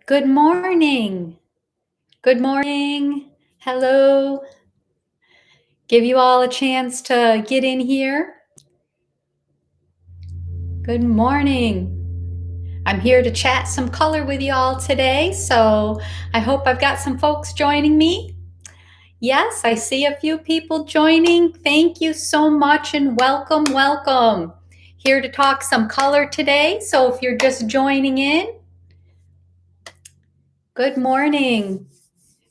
Good morning. Good morning. Hello. Give you all a chance to get in here. Good morning. I'm here to chat some color with you all today, so I hope I've got some folks joining me. Yes, I see a few people joining. Thank you so much and welcome, welcome. Here to talk some color today, so if you're just joining in, good morning.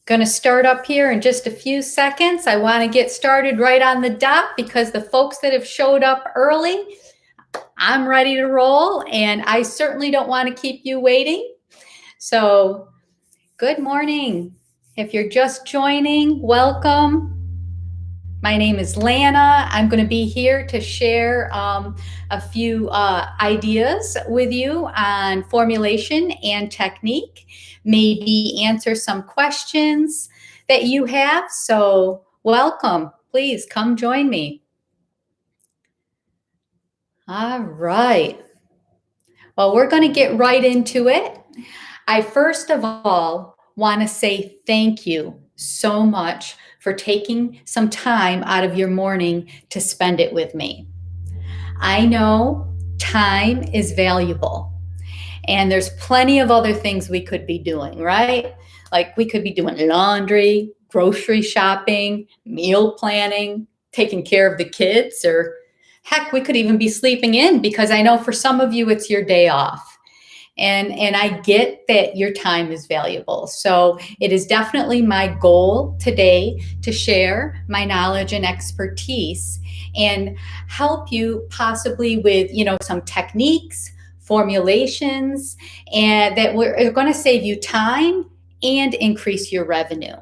Going to start up here in just a few seconds. I want to get started right on the dot because the folks that have showed up early, I'm ready to roll, and I certainly don't want to keep you waiting. So, good morning. If you're just joining, welcome. My name is Lana. I'm going to be here to share a few ideas with you on formulation and technique, maybe answer some questions that you have. So welcome. Please come join me. All right. Well, we're going to get right into it. I first of all want to say thank you so much for taking some time out of your morning to spend it with me. I know time is valuable, and there's plenty of other things we could be doing, right? Like we could be doing laundry, grocery shopping, meal planning, taking care of the kids, or heck, we could even be sleeping in because I know for some of you it's your day off. And I get that your time is valuable. So it is definitely my goal today to share my knowledge and expertise and help you possibly with, some techniques, formulations, and that we're going to save you time and increase your revenue.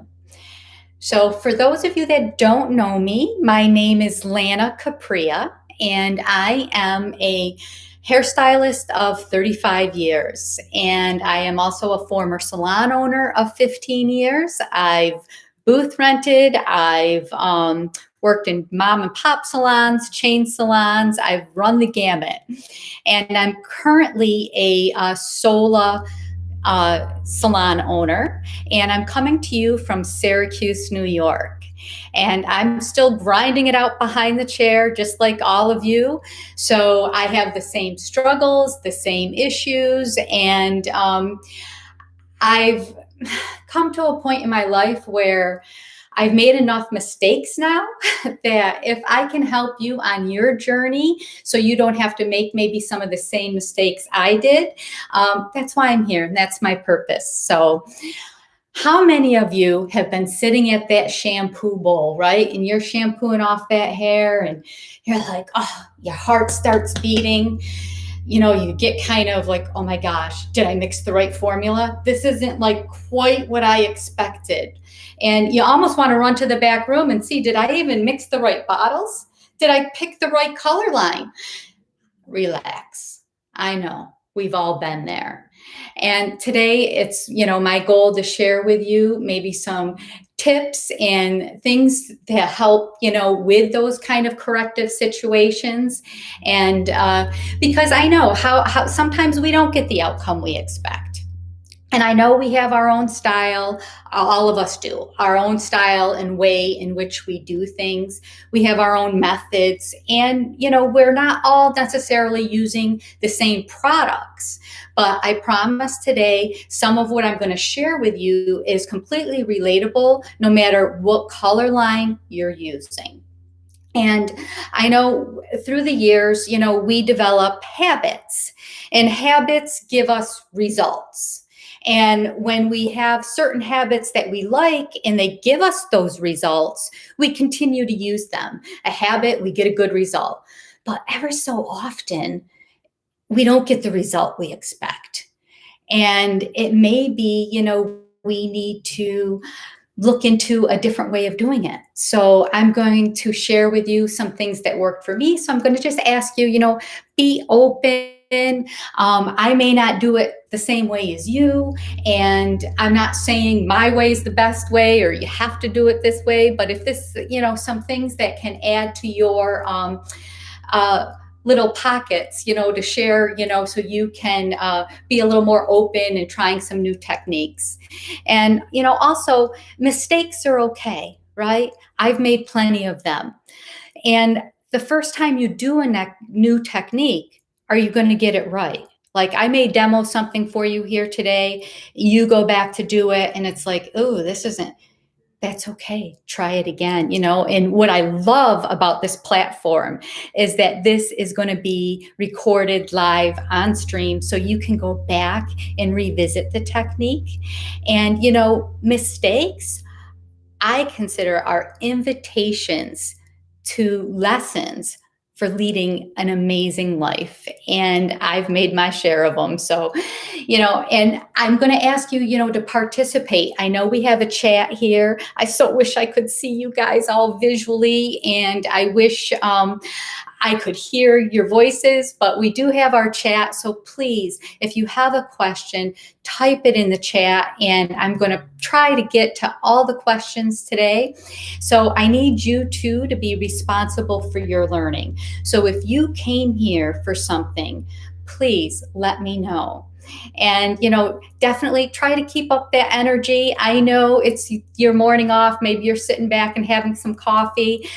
So for those of you that don't know me, my name is Lana Capria, and I am a hairstylist of 35 years. And I am also a former salon owner of 15 years. I've booth rented. I've worked in mom and pop salons, chain salons. I've run the gamut. And I'm currently a Sola salon owner. And I'm coming to you from Syracuse, New York. And I'm still grinding it out behind the chair, just like all of you. So I have the same struggles, the same issues, and I've come to a point in my life where I've made enough mistakes now that if I can help you on your journey so you don't have to make maybe some of the same mistakes I did, that's why I'm here. And that's my purpose. So how many of you have been sitting at that shampoo bowl, right? And you're shampooing off that hair and you're like, oh, your heart starts beating. You get kind of like, oh my gosh, did I mix the right formula? This isn't like quite what I expected. And you almost want to run to the back room and see, did I even mix the right bottles? Did I pick the right color line? Relax. I know we've all been there. And today it's, my goal to share with you maybe some tips and things that help, with those kind of corrective situations. And because I know how sometimes we don't get the outcome we expect. And I know we have our own style, all of us do, our own style and way in which we do things. We have our own methods, and, we're not all necessarily using the same products. But I promise today, some of what I'm going to share with you is completely relatable, no matter what color line you're using. And I know through the years, we develop habits, and habits give us results. And when we have certain habits that we like and they give us those results, we continue to use them. A habit, we get a good result. But ever so often, we don't get the result we expect. And it may be, we need to look into a different way of doing it. So I'm going to share with you some things that work for me. So I'm going to just ask you, be open. I may not do it the same way as you, and I'm not saying my way is the best way or you have to do it this way, but if this, some things that can add to your little pockets, to share, so you can be a little more open and trying some new techniques. And, also mistakes are okay, right? I've made plenty of them. And the first time you do a new technique, are you going to get it right? Like I may demo something for you here today, you go back to do it, and it's like, oh, this isn't, that's okay. Try it again, And what I love about this platform is that this is going to be recorded live on stream so you can go back and revisit the technique. And, mistakes, I consider are invitations to lessons for leading an amazing life. And I've made my share of them. So, and I'm going to ask you, to participate. I know we have a chat here. I so wish I could see you guys all visually. And I wish I could hear your voices, but we do have our chat. So please, if you have a question, type it in the chat, and I'm going to try to get to all the questions today. So I need you two to be responsible for your learning. So if you came here for something, please let me know. And, definitely try to keep up that energy. I know it's your morning off. Maybe you're sitting back and having some coffee,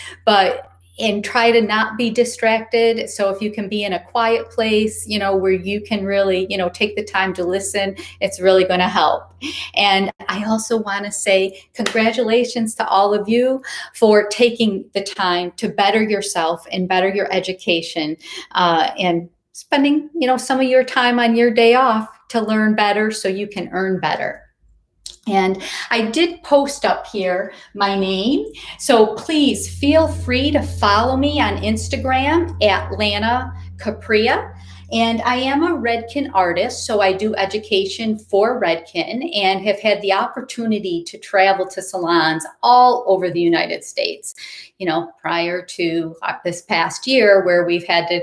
and try to not be distracted. So if you can be in a quiet place, where you can really, take the time to listen, it's really going to help. And I also want to say congratulations to all of you for taking the time to better yourself and better your education, and spending, some of your time on your day off to learn better so you can earn better. And I did post up here my name. So please feel free to follow me on Instagram at Lana Capria. And I am a Redken artist, so I do education for Redken and have had the opportunity to travel to salons all over the United States, prior to this past year where we've had to,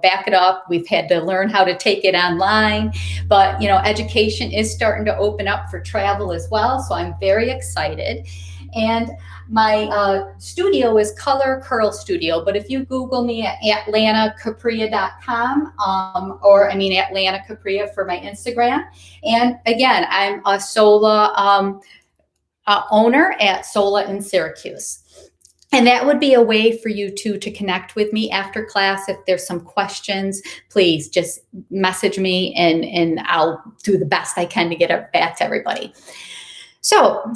back it up. We've had to learn how to take it online. But, education is starting to open up for travel as well. So I'm very excited. And my studio is Color Curl Studio, but if you Google me at lanacapria.com, at Lana Capria for my Instagram. And again, I'm a Sola owner at Sola in Syracuse. And that would be a way for you to connect with me after class. If there's some questions, please just message me and I'll do the best I can to get it back to everybody. So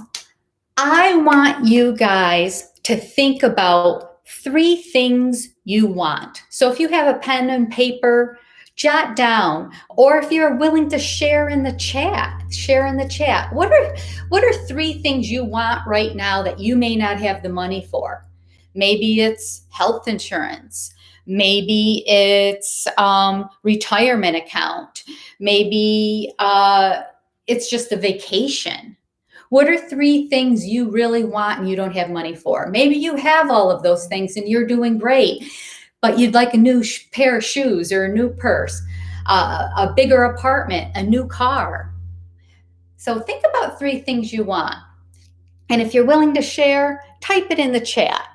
I want you guys to think about 3 things you want. So if you have a pen and paper, jot down, or if you're willing to share in the chat. What are 3 things you want right now that you may not have the money for? Maybe it's health insurance. Maybe it's retirement account. Maybe it's just a vacation. What are 3 things you really want and you don't have money for? Maybe you have all of those things and you're doing great, but you'd like a new pair of shoes or a new purse, a bigger apartment, a new car. So think about 3 things you want. And if you're willing to share, type it in the chat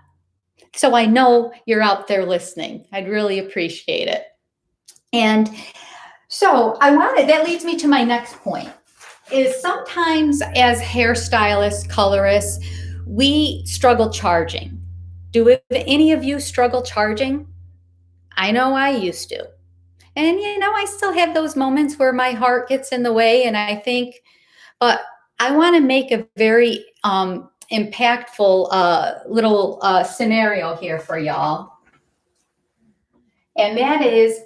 so I know you're out there listening. I'd really appreciate it. And so that leads me to my next point. Is sometimes as hairstylists, colorists, we struggle charging. Do any of you struggle charging? I know I used to. And, I still have those moments where my heart gets in the way and I think, but I want to make a very impactful little scenario here for y'all. And that is,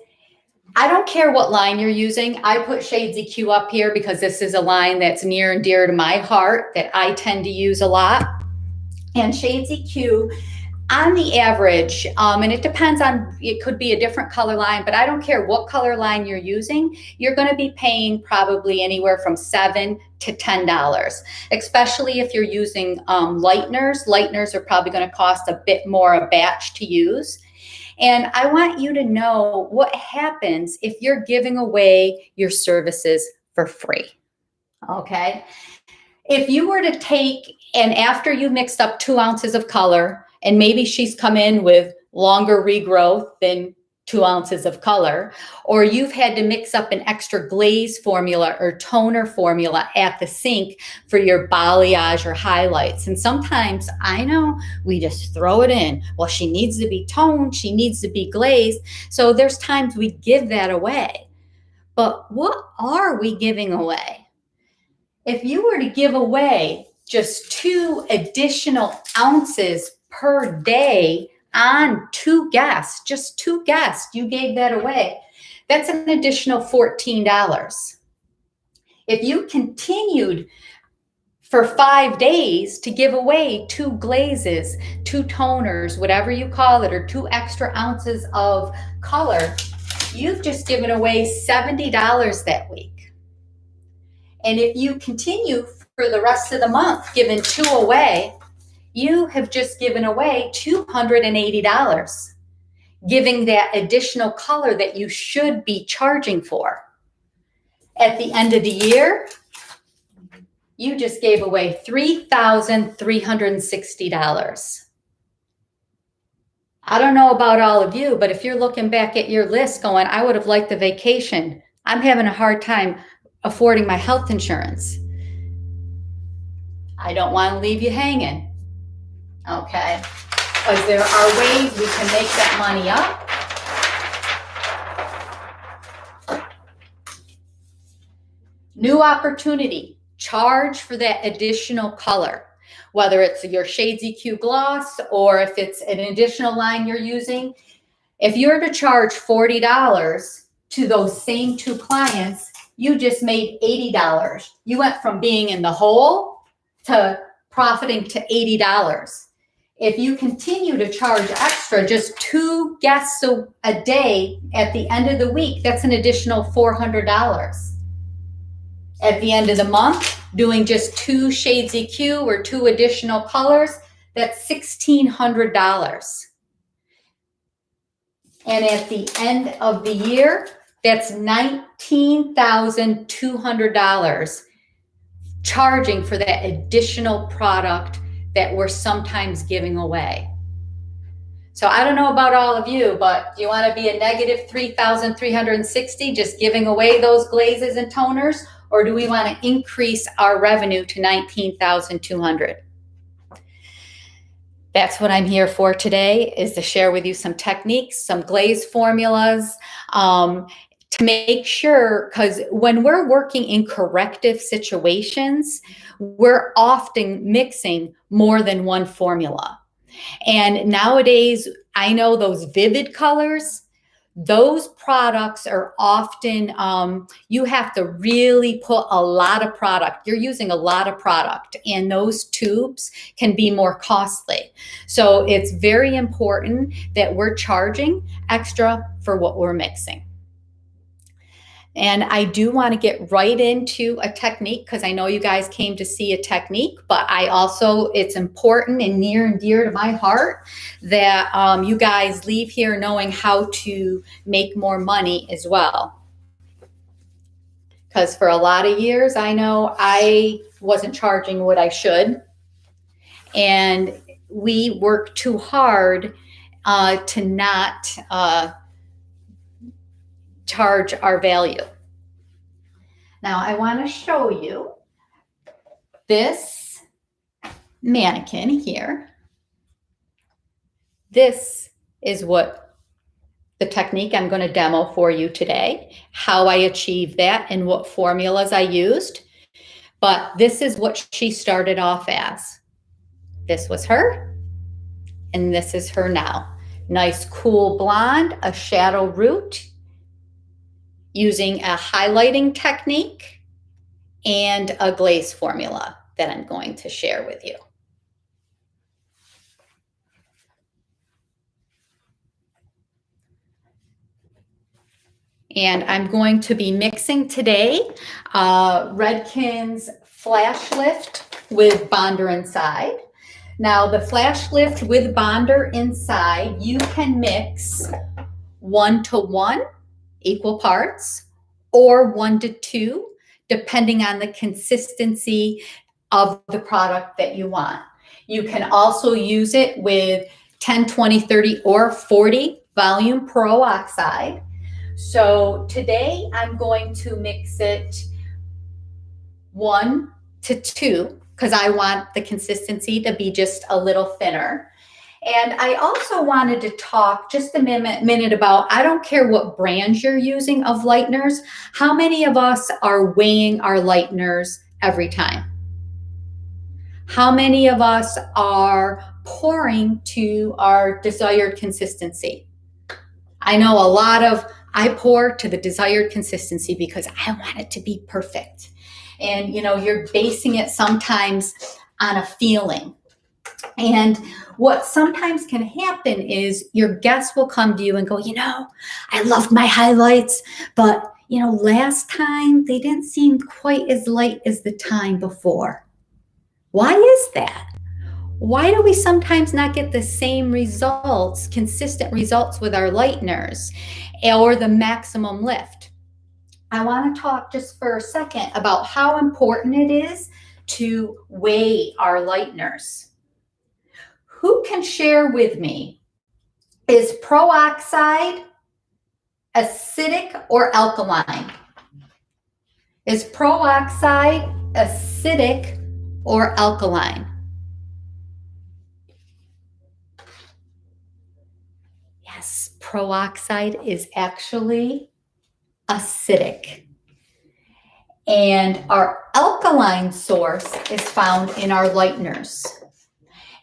I don't care what line you're using. I put Shades EQ up here because this is a line that's near and dear to my heart that I tend to use a lot. And Shades EQ, on the average, and it depends on, it could be a different color line, but I don't care what color line you're using, you're going to be paying probably anywhere from $7 to $10, especially if you're using lighteners. Lighteners are probably going to cost a bit more a batch to use. And I want you to know what happens if you're giving away your services for free, okay? If you were to take, and after you mixed up 2 ounces of color, and maybe she's come in with longer regrowth than 2 ounces of color, or you've had to mix up an extra glaze formula or toner formula at the sink for your balayage or highlights. And sometimes, I know, we just throw it in. Well, she needs to be toned, she needs to be glazed. So there's times we give that away. But what are we giving away? If you were to give away just 2 additional ounces per day on 2 guests, just 2 guests, you gave that away, that's an additional $14. If you continued for 5 days to give away 2 glazes, 2 toners, whatever you call it, or 2 extra ounces of color, you've just given away $70 that week. And if you continue for the rest of the month giving 2 away, you have just given away $280, giving that additional color that you should be charging for. At the end of the year, you just gave away $3,360. I don't know about all of you, but if you're looking back at your list going, I would have liked the vacation. I'm having a hard time affording my health insurance. I don't want to leave you hanging. Okay, because there are ways we can make that money up. New opportunity, charge for that additional color, whether it's your Shades EQ gloss or if it's an additional line you're using. If you're to charge $40 to those same 2 clients, you just made $80. You went from being in the hole to profiting to $80. If you continue to charge extra, just 2 guests a day at the end of the week, that's an additional $400. At the end of the month, doing just 2 Shades EQ or 2 additional colors, that's $1,600. And at the end of the year, that's $19,200 charging for that additional product that we're sometimes giving away. So I don't know about all of you, but do you want to be a negative 3,360 just giving away those glazes and toners? Or do we want to increase our revenue to 19,200? That's what I'm here for today, is to share with you some techniques, some glaze formulas, to make sure, because when we're working in corrective situations, we're often mixing more than one formula. And nowadays, I know those vivid colors, those products are often, you have to really put a lot of product. You're using a lot of product, and those tubes can be more costly. So it's very important that we're charging extra for what we're mixing. And I do want to get right into a technique, because I know you guys came to see a technique, but I also, it's important and near and dear to my heart that you guys leave here knowing how to make more money as well. Because for a lot of years, I know I wasn't charging what I should. And we work too hard to not charge our value. Now I want to show you this mannequin here. This is what the technique I'm going to demo for you today, how I achieved that and what formulas I used. But this is what she started off as. This was her, and this is her now. Nice cool blonde, a shadow root, using a highlighting technique and a glaze formula that I'm going to share with you. And I'm going to be mixing today Redken's Flash Lift with Bonder inside. Now the Flash Lift with Bonder inside, you can mix 1-to-1, equal parts, or 1-to-2, depending on the consistency of the product that you want. You can also use it with 10, 20, 30, or 40 volume Pro-Oxide. So today I'm going to mix it 1 to 2 because I want the consistency to be just a little thinner. And I also wanted to talk just a minute about, I don't care what brands you're using of lighteners, how many of us are weighing our lighteners every time? How many of us are pouring to our desired consistency? I know a lot of, I pour to the desired consistency because I want it to be perfect. And you're basing it sometimes on a feeling. And what sometimes can happen is your guests will come to you and go, I loved my highlights, but last time they didn't seem quite as light as the time before. Why is that? Why do we sometimes not get the same results, consistent results with our lighteners or the maximum lift? I want to talk just for a second about how important it is to weigh our lighteners. Who can share with me, is Pro-Oxide acidic or alkaline? Is Pro-Oxide acidic or alkaline? Yes, Pro-Oxide is actually acidic. And our alkaline source is found in our lighteners.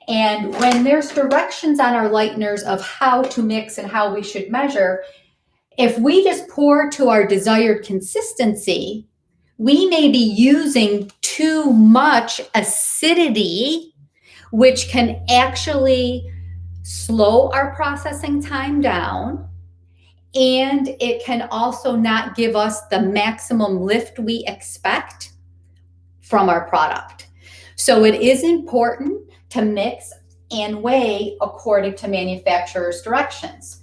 And when there's directions on our lighteners of how to mix and how we should measure, if we just pour to our desired consistency, we may be using too much acidity, which can actually slow our processing time down. And it can also not give us the maximum lift we expect from our product. So it is important to mix and weigh according to manufacturer's directions.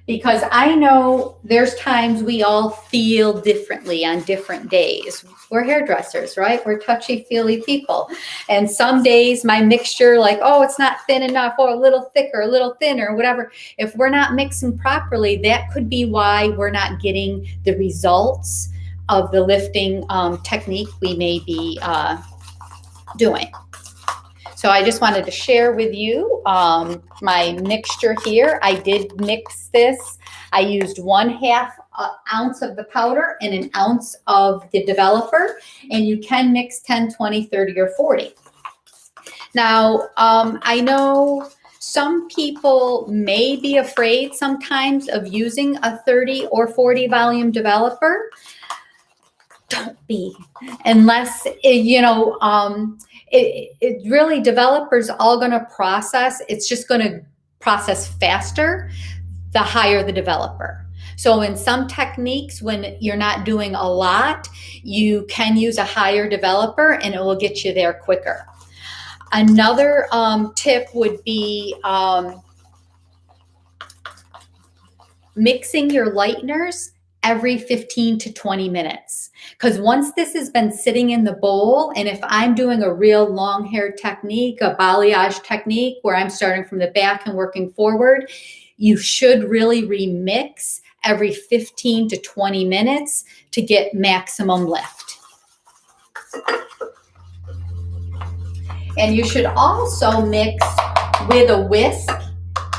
Because I know there's times we all feel differently on different days. We're hairdressers, right? We're touchy-feely people. And some days my mixture, like, it's not thin enough, or a little thicker, a little thinner, whatever. If we're not mixing properly, that could be why we're not getting the results of the lifting technique we may be doing. So I just wanted to share with you my mixture here. I did mix this. I used 1/2 ounce of the powder and 1 ounce of the developer, and you can mix 10, 20, 30, or 40. Now, I know some people may be afraid sometimes of using a 30 or 40 volume developer. Don't be, unless, it really, developers all going to process. It's just going to process faster the higher the developer. So in some techniques, when you're not doing a lot, you can use a higher developer and it will get you there quicker. Another tip would be mixing your lighteners every 15 to 20 minutes. Because once this has been sitting in the bowl, and if I'm doing a real long hair technique, a balayage technique, where I'm starting from the back and working forward, you should really remix every 15 to 20 minutes to get maximum lift. And you should also mix with a whisk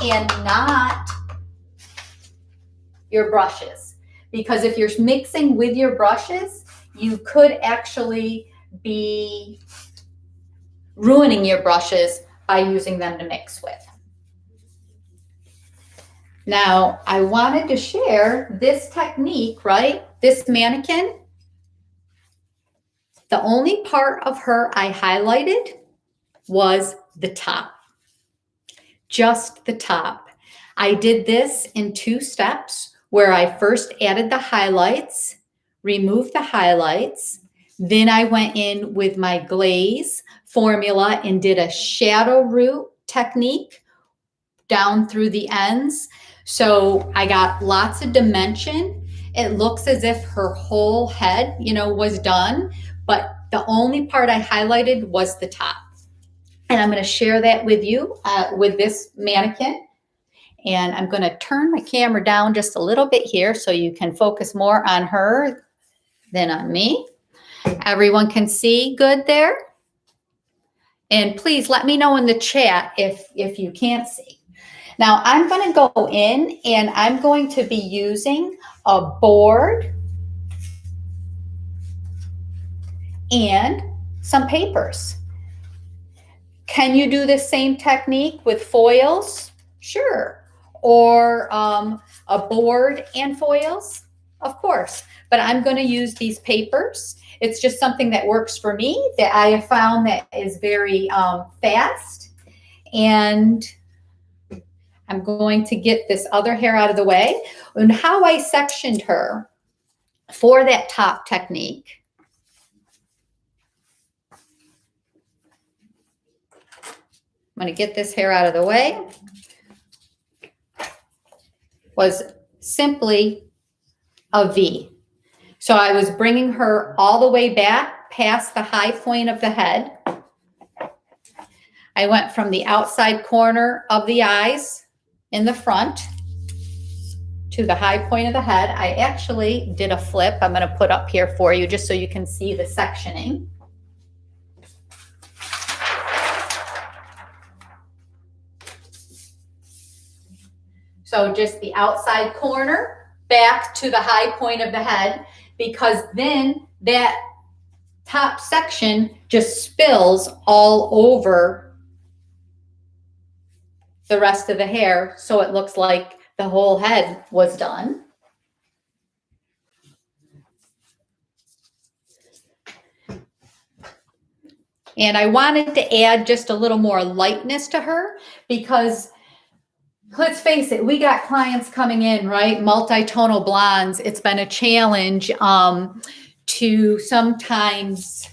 and not your brushes. Because if you're mixing with your brushes, you could actually be ruining your brushes by using them to mix with. Now, I wanted to share this technique, right? This mannequin. The only part of her I highlighted was the top. Just the top. I did this in 2 steps, where I first added the highlights, removed the highlights, then I went in with my glaze formula and did a shadow root technique down through the ends. So I got lots of dimension. It looks as if her whole head, was done, but the only part I highlighted was the top. And I'm going to share that with you with this mannequin. And I'm going to turn my camera down just a little bit here so you can focus more on her than on me. Everyone can see good there? And please let me know in the chat if you can't see. Now I'm going to go in and I'm going to be using a board and some papers. Can you do the same technique with foils? Sure. Or a board and foils? Of course. But I'm going to use these papers. It's just something that works for me, that I have found that is very fast. And I'm going to get this other hair out of the way. And how I sectioned her for that top technique. I'm going to get this hair out of the way. Was simply a V. So I was bringing her all the way back past the high point of the head. I went from the outside corner of the eyes in the front to the high point of the head. I actually did a flip. I'm going to put up here for you just so you can see the sectioning. So just the outside corner back to the high point of the head, because then that top section just spills all over the rest of the hair, so it looks like the whole head was done. And I wanted to add just a little more lightness to her because let's face it, we got clients coming in, right? Multi-tonal blondes. It's been a challenge to sometimes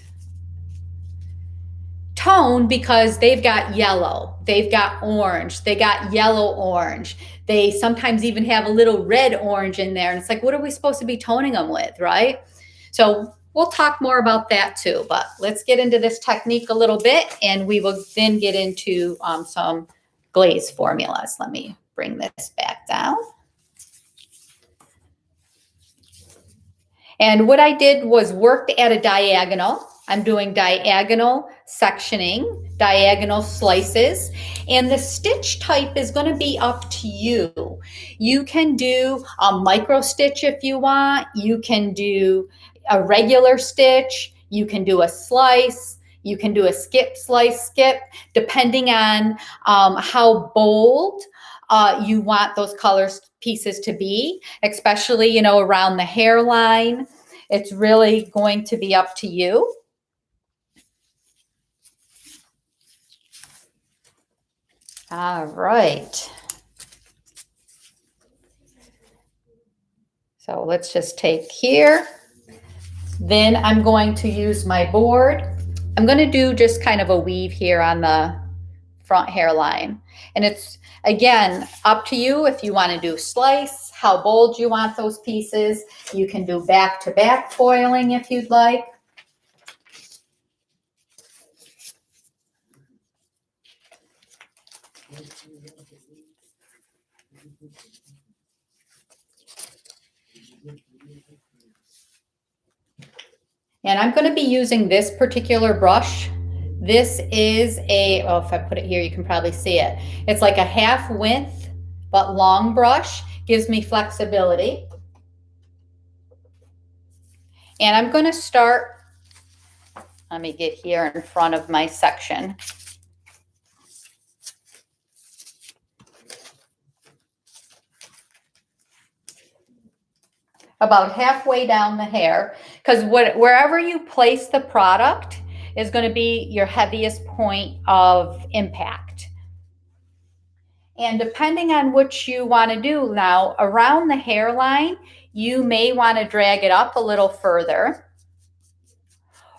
tone because they've got yellow, they've got orange, they got yellow orange. They sometimes even have a little red orange in there. And it's like, what are we supposed to be toning them with, right? So we'll talk more about that too, but let's get into this technique a little bit and we will then get into some glaze formulas. Let me bring this back down. And what I did was worked at a diagonal. I'm doing diagonal sectioning, diagonal slices, and the stitch type is going to be up to you. You can do a micro stitch if you want. You can do a regular stitch. You can do a slice. You can do a skip, slice, skip, depending on how bold you want those color pieces to be, especially, you know, around the hairline. It's really going to be up to you. All right. So let's just take here. Then I'm going to use my board. I'm going to do just kind of a weave here on the front hairline. And it's, again, up to you if you want to do slice, how bold you want those pieces. You can do back-to-back foiling if you'd like. And I'm going to be using this particular brush. This is a, oh, if I put it here, you can probably see it. It's like a half width, but long brush. Gives me flexibility. And I'm going to start, let me get here in front of my section. About halfway down the hair, because wherever you place the product is going to be your heaviest point of impact. And depending on what you want to do now, around the hairline, you may want to drag it up a little further.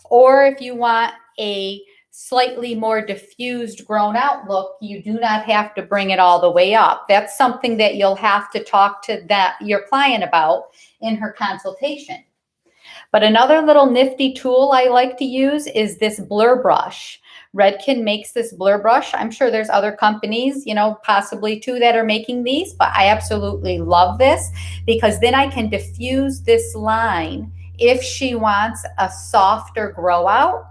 Or if you want a slightly more diffused, grown out look, you do not have to bring it all the way up. That's something that you'll have to talk to your client about in her consultation. But another little nifty tool I like to use is this blur brush. Redken makes this blur brush. I'm sure there's other companies, you know, possibly too, that are making these, but I absolutely love this because then I can diffuse this line if she wants a softer grow out.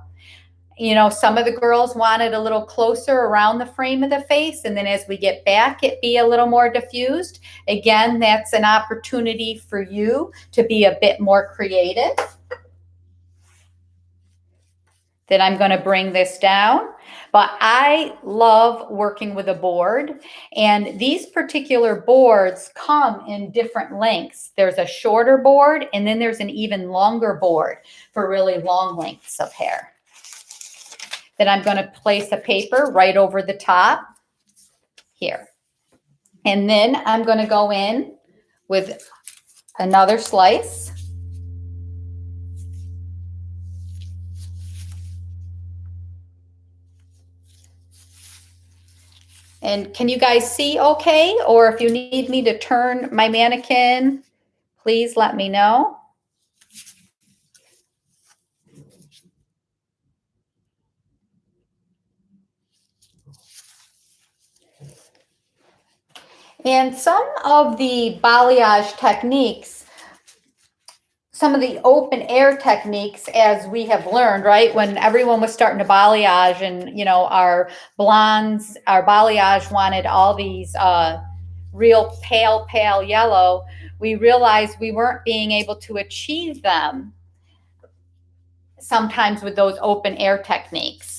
You know, some of the girls want it a little closer around the frame of the face, and then as we get back, it be a little more diffused. Again, that's an opportunity for you to be a bit more creative. Then I'm going to bring this down. But I love working with a board, and these particular boards come in different lengths. There's a shorter board, and then there's an even longer board for really long lengths of hair. Then I'm going to place a paper right over the top here. And then I'm going to go in with another slice. And can you guys see okay? Or if you need me to turn my mannequin, please let me know. And some of the balayage techniques, some of the open air techniques, as we have learned, right? When everyone was starting to balayage and, you know, our blondes, our balayage wanted all these real pale yellow, we realized we weren't being able to achieve them sometimes with those open air techniques.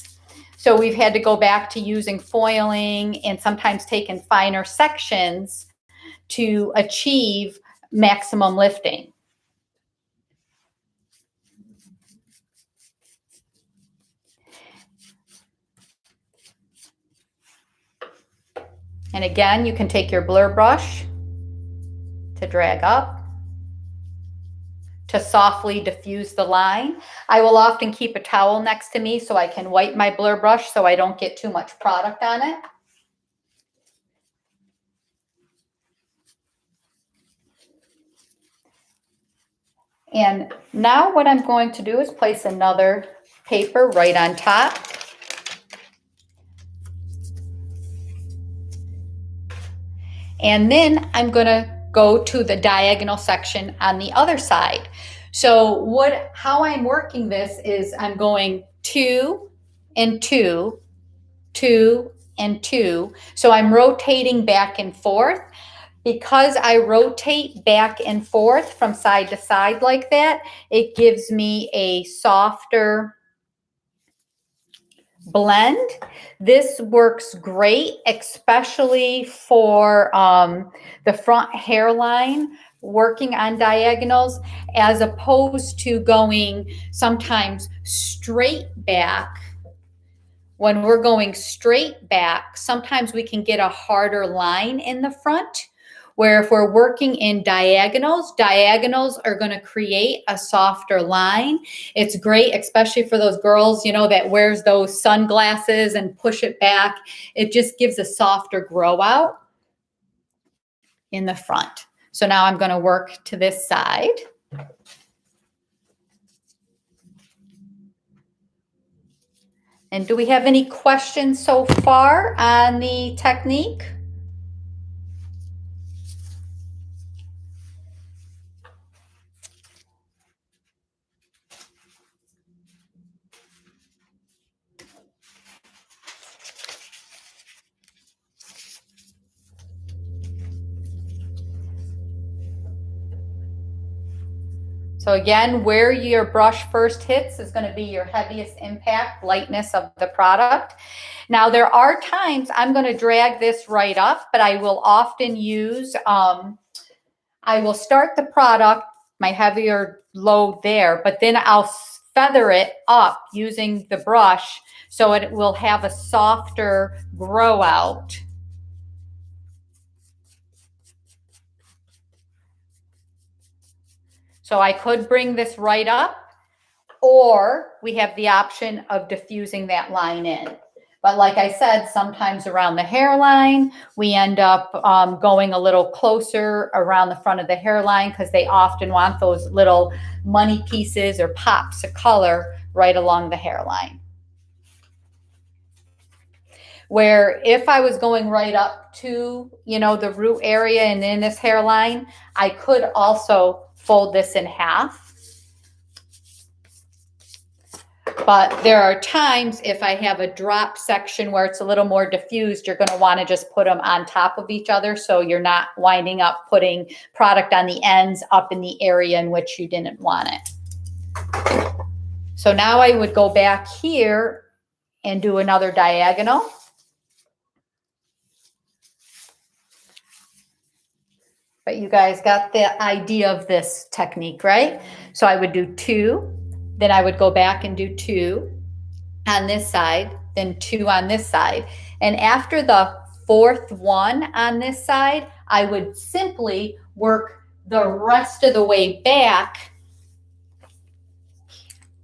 So we've had to go back to using foiling and sometimes taking finer sections to achieve maximum lifting. And again, you can take your blur brush to drag up to softly diffuse the line. I will often keep a towel next to me so I can wipe my blur brush so I don't get too much product on it. And now what I'm going to do is place another paper right on top. And then I'm going to go to the diagonal section on the other side. So how I'm working this is I'm going 2 and 2, 2 and 2. So I'm rotating back and forth. Because I rotate back and forth from side to side like that, it gives me a softer blend. This works great, especially for the front hairline, working on diagonals, as opposed to going sometimes straight back. When we're going straight back, sometimes we can get a harder line in the front, where if we're working in diagonals, diagonals are going to create a softer line. It's great, especially for those girls, you know, that wears those sunglasses and push it back. It just gives a softer grow out in the front. So now I'm going to work to this side. And do we have any questions so far on the technique? So again, where your brush first hits is going to be your heaviest impact, lightness of the product. Now, there are times I'm going to drag this right up, but I will often use, I will start the product, my heavier load there, but then I'll feather it up using the brush so it will have a softer grow out. So I could bring this right up, or we have the option of diffusing that line in. But like I said, sometimes around the hairline, we end up going a little closer around the front of the hairline because they often want those little money pieces or pops of color right along the hairline. Where if I was going right up to, the root area and in this hairline, I could also fold this in half. But there are times if I have a drop section where it's a little more diffused, you're going to want to just put them on top of each other so you're not winding up putting product on the ends up in the area in which you didn't want it. So now I would go back here and do another diagonal. But you guys got the idea of this technique, right? So I would do 2. Then I would go back and do 2 on this side, then 2 on this side. And after the 4th one on this side, I would simply work the rest of the way back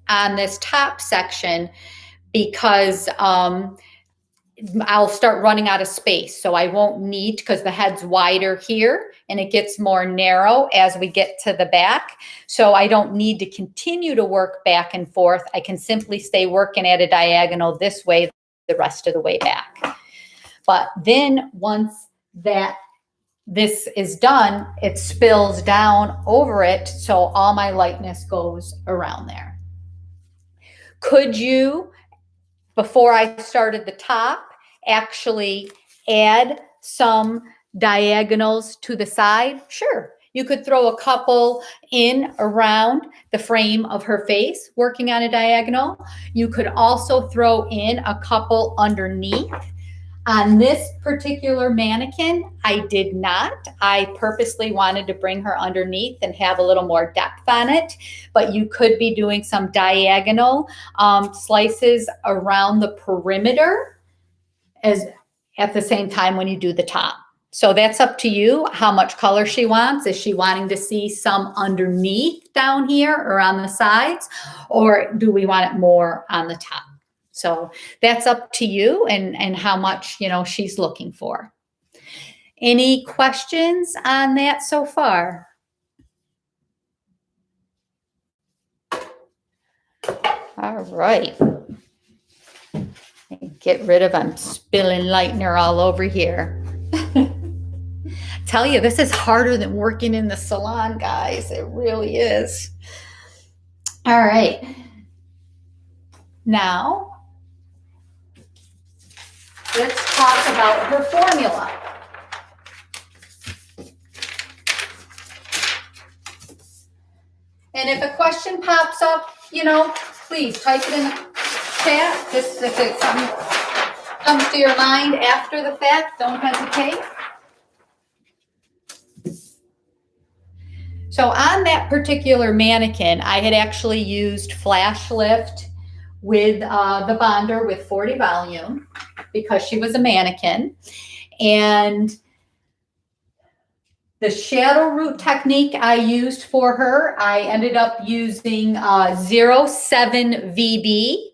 on this top section because I'll start running out of space. So I won't need, because the head's wider here and it gets more narrow as we get to the back. So I don't need to continue to work back and forth. I can simply stay working at a diagonal this way the rest of the way back. But then once this is done, it spills down over it. So all my lightness goes around there. Could you, before I started the top, actually add some diagonals to the side? Sure. You could throw a couple in around the frame of her face, working on a diagonal. You could also throw in a couple underneath. On this particular mannequin, I did not. I purposely wanted to bring her underneath and have a little more depth on it, but you could be doing some diagonal slices around the perimeter as at the same time when you do the top. So that's up to you how much color she wants. Is she wanting to see some underneath down here or on the sides, or do we want it more on the top? So that's up to you and how much, she's looking for. Any questions on that so far? All right. Get rid of, I'm spilling lightener all over here. Tell you, this is harder than working in the salon, guys. It really is. All right. Now, let's talk about her formula. And if a question pops up, please type it in the chat. Just if it comes to your mind after the fact, don't hesitate. So on that particular mannequin, I had actually used Flash Lift with the bonder with 40 volume because she was a mannequin. And the shadow root technique I used for her, I ended up using 07 VB,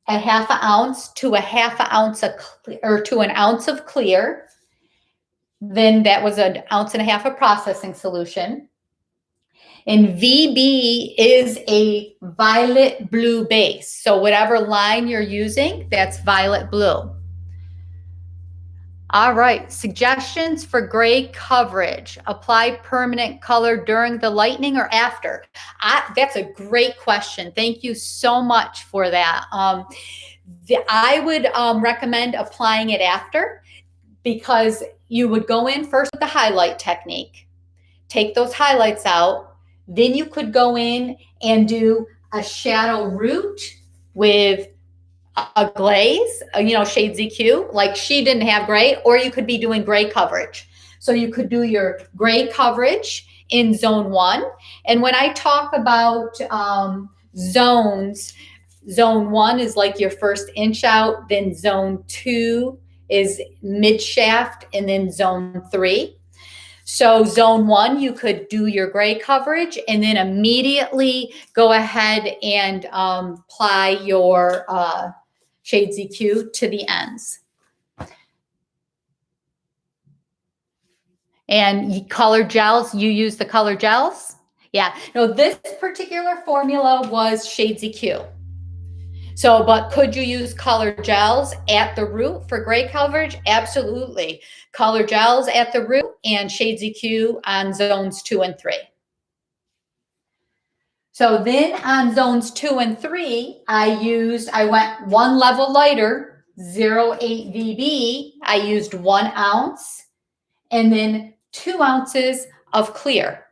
a half an ounce to an ounce of clear. Then that was an ounce and a half of processing solution. And VB is a violet blue base. So whatever line you're using, that's violet blue. All right, suggestions for gray coverage. Apply permanent color during the lightening or after? That's a great question. Thank you so much for that. I would recommend applying it after, because you would go in first with the highlight technique, take those highlights out, then you could go in and do a shadow root with a glaze, shade ZQ, like she didn't have gray, or you could be doing gray coverage. So you could do your gray coverage in zone 1. And when I talk about zones, zone 1 is like your first inch out, then zone 2 is mid shaft, and then zone 3. So zone 1, you could do your gray coverage and then immediately go ahead and apply your Shades EQ to the ends. And color gels, you use the color gels? Yeah, no, this particular formula was Shades EQ. So, but could you use color gels at the root for gray coverage? Absolutely. Color gels at the root and Shades EQ on zones 2 and 3. So then on zones 2 and 3, I went one level lighter, 0.8 VB. I used 1 ounce and then 2 ounces of clear.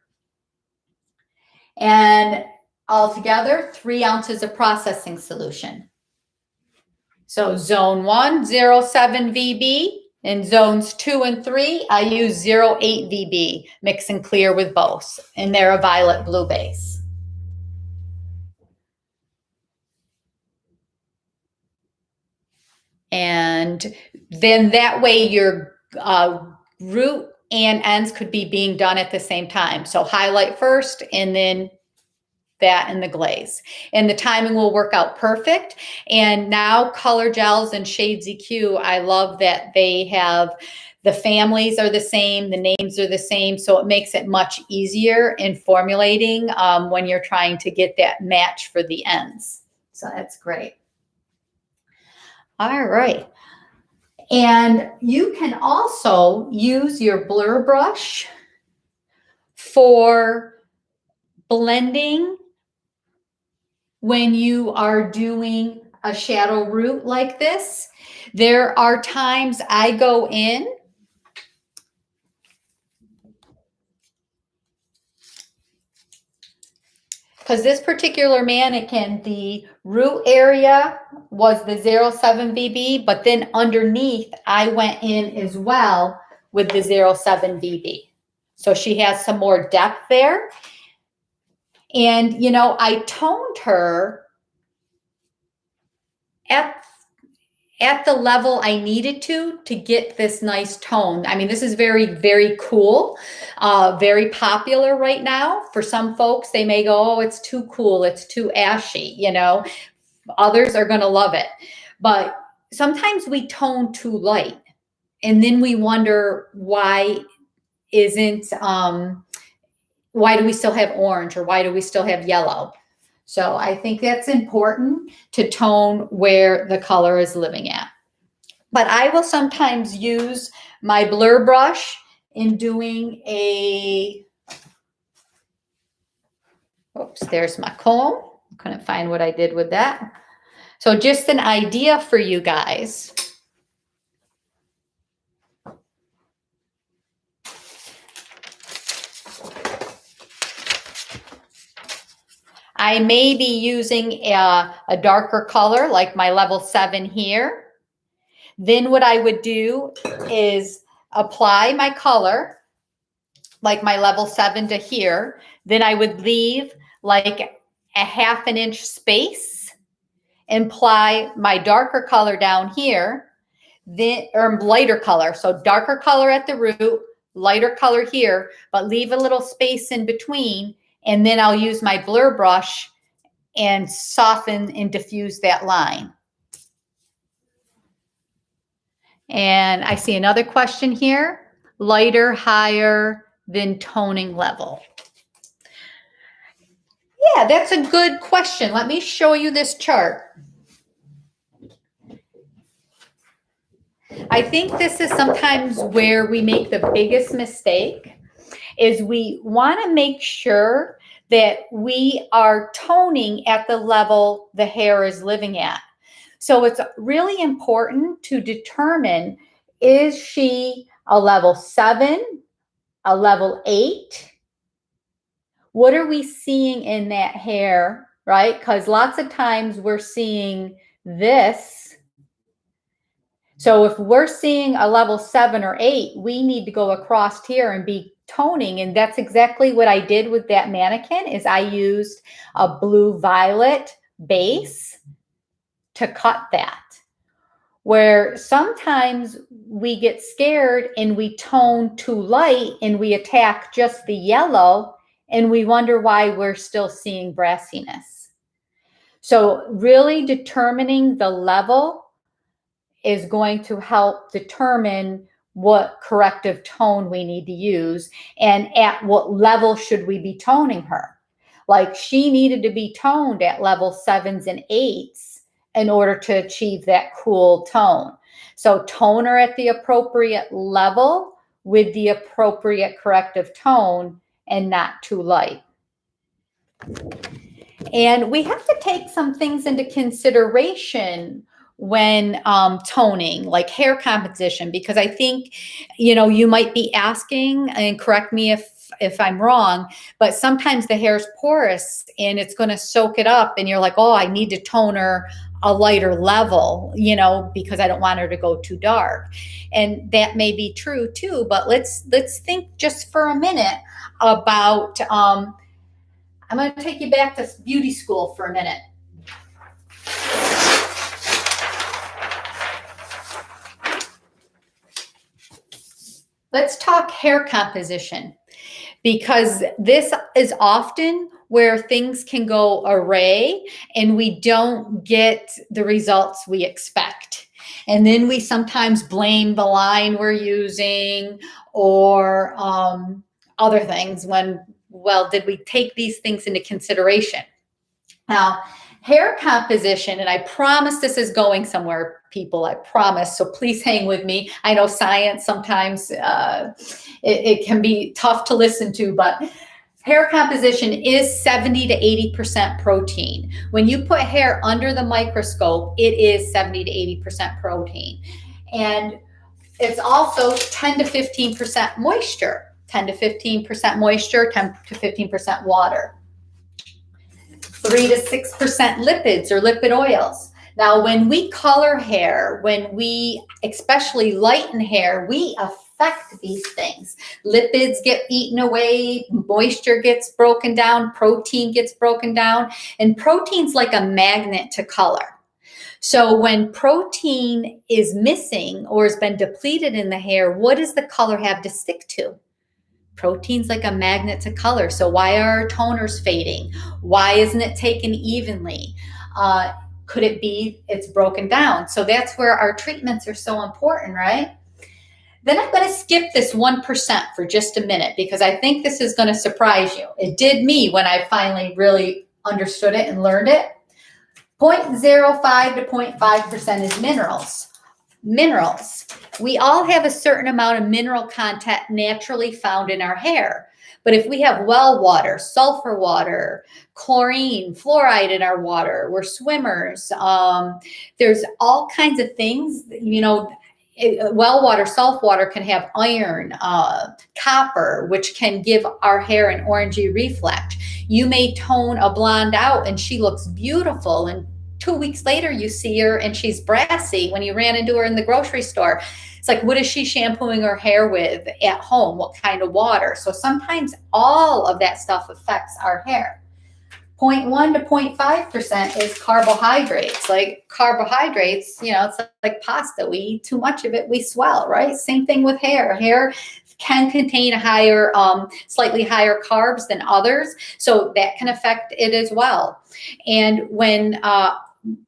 And altogether, 3 ounces of processing solution. So zone 1, 0.7 VB. In zones 2 and 3, I use 0.8 VB, mix and clear with both. And they're a violet blue base. And then that way your root and ends could be being done at the same time. So highlight first and then that in the glaze. And the timing will work out perfect. And now color gels and Shades EQ, I love that they have the families are the same, the names are the same. So it makes it much easier in formulating when you're trying to get that match for the ends. So that's great. All right. And you can also use your blur brush for blending when you are doing a shadow root like this. There are times I go in because this particular mannequin, the root area was the 0.7 VB, but then underneath I went in as well with the 0.7 VB. So she has some more depth there. And, you know, I toned her at the level I needed to get this nice tone. I mean, this is very, very cool, very popular right now. For some folks, they may go, oh, it's too cool, it's too ashy, you know. Others are going to love it. But sometimes we tone too light, and then we wonder why why do we still have orange or why do we still have yellow? So I think that's important to tone where the color is living at. But I will sometimes use my blur brush in doing oops, there's my comb. Couldn't find what I did with that. So just an idea for you guys. I may be using a darker color like my level 7 here. Then what I would do is apply my color like my level 7 to here. Then I would leave like a 1/2 inch space and apply my darker color down here, then or lighter color. So darker color at the root, lighter color here, but leave a little space in between. And then I'll use my blur brush and soften and diffuse that line. And I see another question here. Lighter, higher than toning level. Yeah, that's a good question. Let me show you this chart. I think this is sometimes where we make the biggest mistake is we want to make sure that we are toning at the level the hair is living at. So it's really important to determine, is she a level 7, a level 8? What are we seeing in that hair, right? Because lots of times we're seeing this. So if we're seeing a level 7 or 8, we need to go across here and be toning. And that's exactly what I did with that mannequin is I used a blue violet base to cut that. Where sometimes we get scared and we tone too light and we attack just the yellow and we wonder why we're still seeing brassiness. So really determining the level is going to help determine what corrective tone we need to use and at what level should we be toning her. Like she needed to be toned at level 7s and 8s in order to achieve that cool tone. So tone her at the appropriate level with the appropriate corrective tone and not too light. And we have to take some things into consideration when toning, like hair composition, because I think, you might be asking, and correct me if I'm wrong, but sometimes the hair's porous and it's going to soak it up and you're like, oh, I need to tone her a lighter level, because I don't want her to go too dark. And that may be true too, but let's think just for a minute about, I'm going to take you back to beauty school for a minute. Let's talk hair composition, because this is often where things can go awry and we don't get the results we expect. And then we sometimes blame the line we're using or other things when, well, did we take these things into consideration? Now, hair composition, and I promise this is going somewhere, people, I promise. So please hang with me. I know science sometimes it can be tough to listen to, but hair composition is 70 to 80% protein. When you put hair under the microscope, it is 70 to 80% protein. And it's also 10 to 15% moisture, 10 to 15% moisture, 10 to 15% water. 3 to 6% lipids or lipid oils. Now, when we color hair, when we especially lighten hair, we affect these things. Lipids get eaten away, moisture gets broken down, protein gets broken down, and protein's like a magnet to color. So when protein is missing or has been depleted in the hair, what does the color have to stick to? Protein's like a magnet to color. So why are our toners fading? Why isn't it taken evenly? Could it be it's broken down? So that's where our treatments are so important, right? Then I'm going to skip this 1% for just a minute because I think this is going to surprise you. It did me when I finally really understood it and learned it. 0.05 to 0.5% is minerals. Minerals. We all have a certain amount of mineral content naturally found in our hair. But if we have well water, sulfur water, chlorine, fluoride in our water, we're swimmers. There's all kinds of things, well water, salt water can have iron, copper, which can give our hair an orangey reflect. You may tone a blonde out and she looks beautiful, and 2 weeks later you see her and she's brassy when you ran into her in the grocery store. It's like, what is she shampooing her hair with at home? What kind of water? So sometimes all of that stuff affects our hair. 0.1 to 0.5% is carbohydrates. Like carbohydrates, it's like pasta. We eat too much of it, we swell, right? Same thing with hair. Hair can contain a higher, slightly higher carbs than others. So that can affect it as well. And when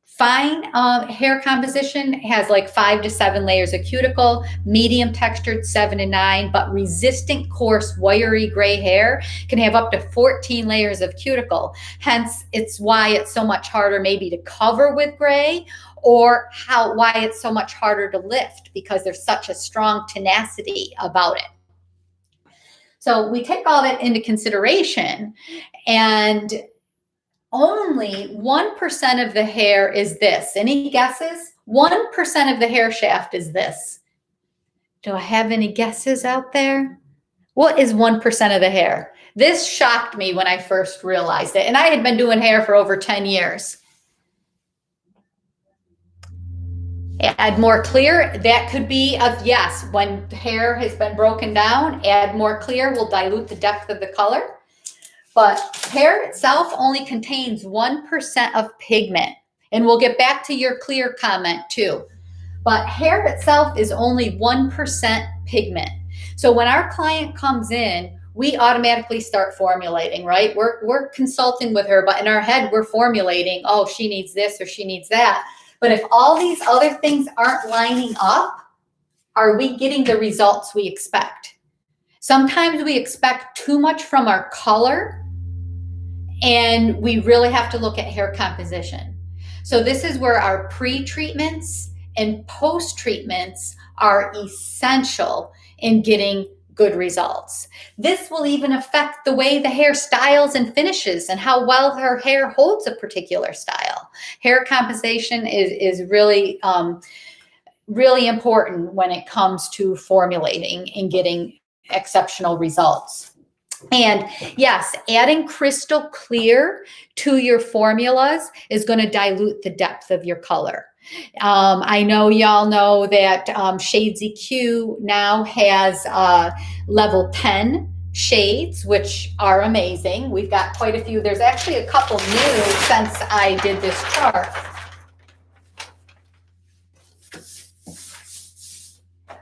fine hair composition has like 5 to 7 layers of cuticle, medium textured 7 to 9, but resistant coarse wiry gray hair can have up to 14 layers of cuticle. Hence, it's why it's so much harder maybe to cover with gray, or why it's so much harder to lift, because there's such a strong tenacity about it. So we take all that into consideration, and only 1% of the hair is this. Any guesses? 1% of the hair shaft is this. Do I have any guesses out there? What is 1% of the hair? This shocked me when I first realized it, and I had been doing hair for over 10 years. Add more clear, that could be a yes. When hair has been broken down, add more clear will dilute the depth of the color. But hair itself only contains 1% of pigment. And we'll get back to your clear comment too. But hair itself is only 1% pigment. So when our client comes in, we automatically start formulating, right? We're consulting with her, but in our head, we're formulating, oh, she needs this or she needs that. But if all these other things aren't lining up, are we getting the results we expect? Sometimes we expect too much from our color, and we really have to look at hair composition. So this is where our pre-treatments and post-treatments are essential in getting good results. This will even affect the way the hair styles and finishes and how well her hair holds a particular style. Hair composition is really, really important when it comes to formulating and getting exceptional results. And yes, adding crystal clear to your formulas is going to dilute the depth of your color. I know y'all know that Shades EQ now has level 10 shades, which are amazing. We've got quite a few. There's actually a couple new since I did this chart.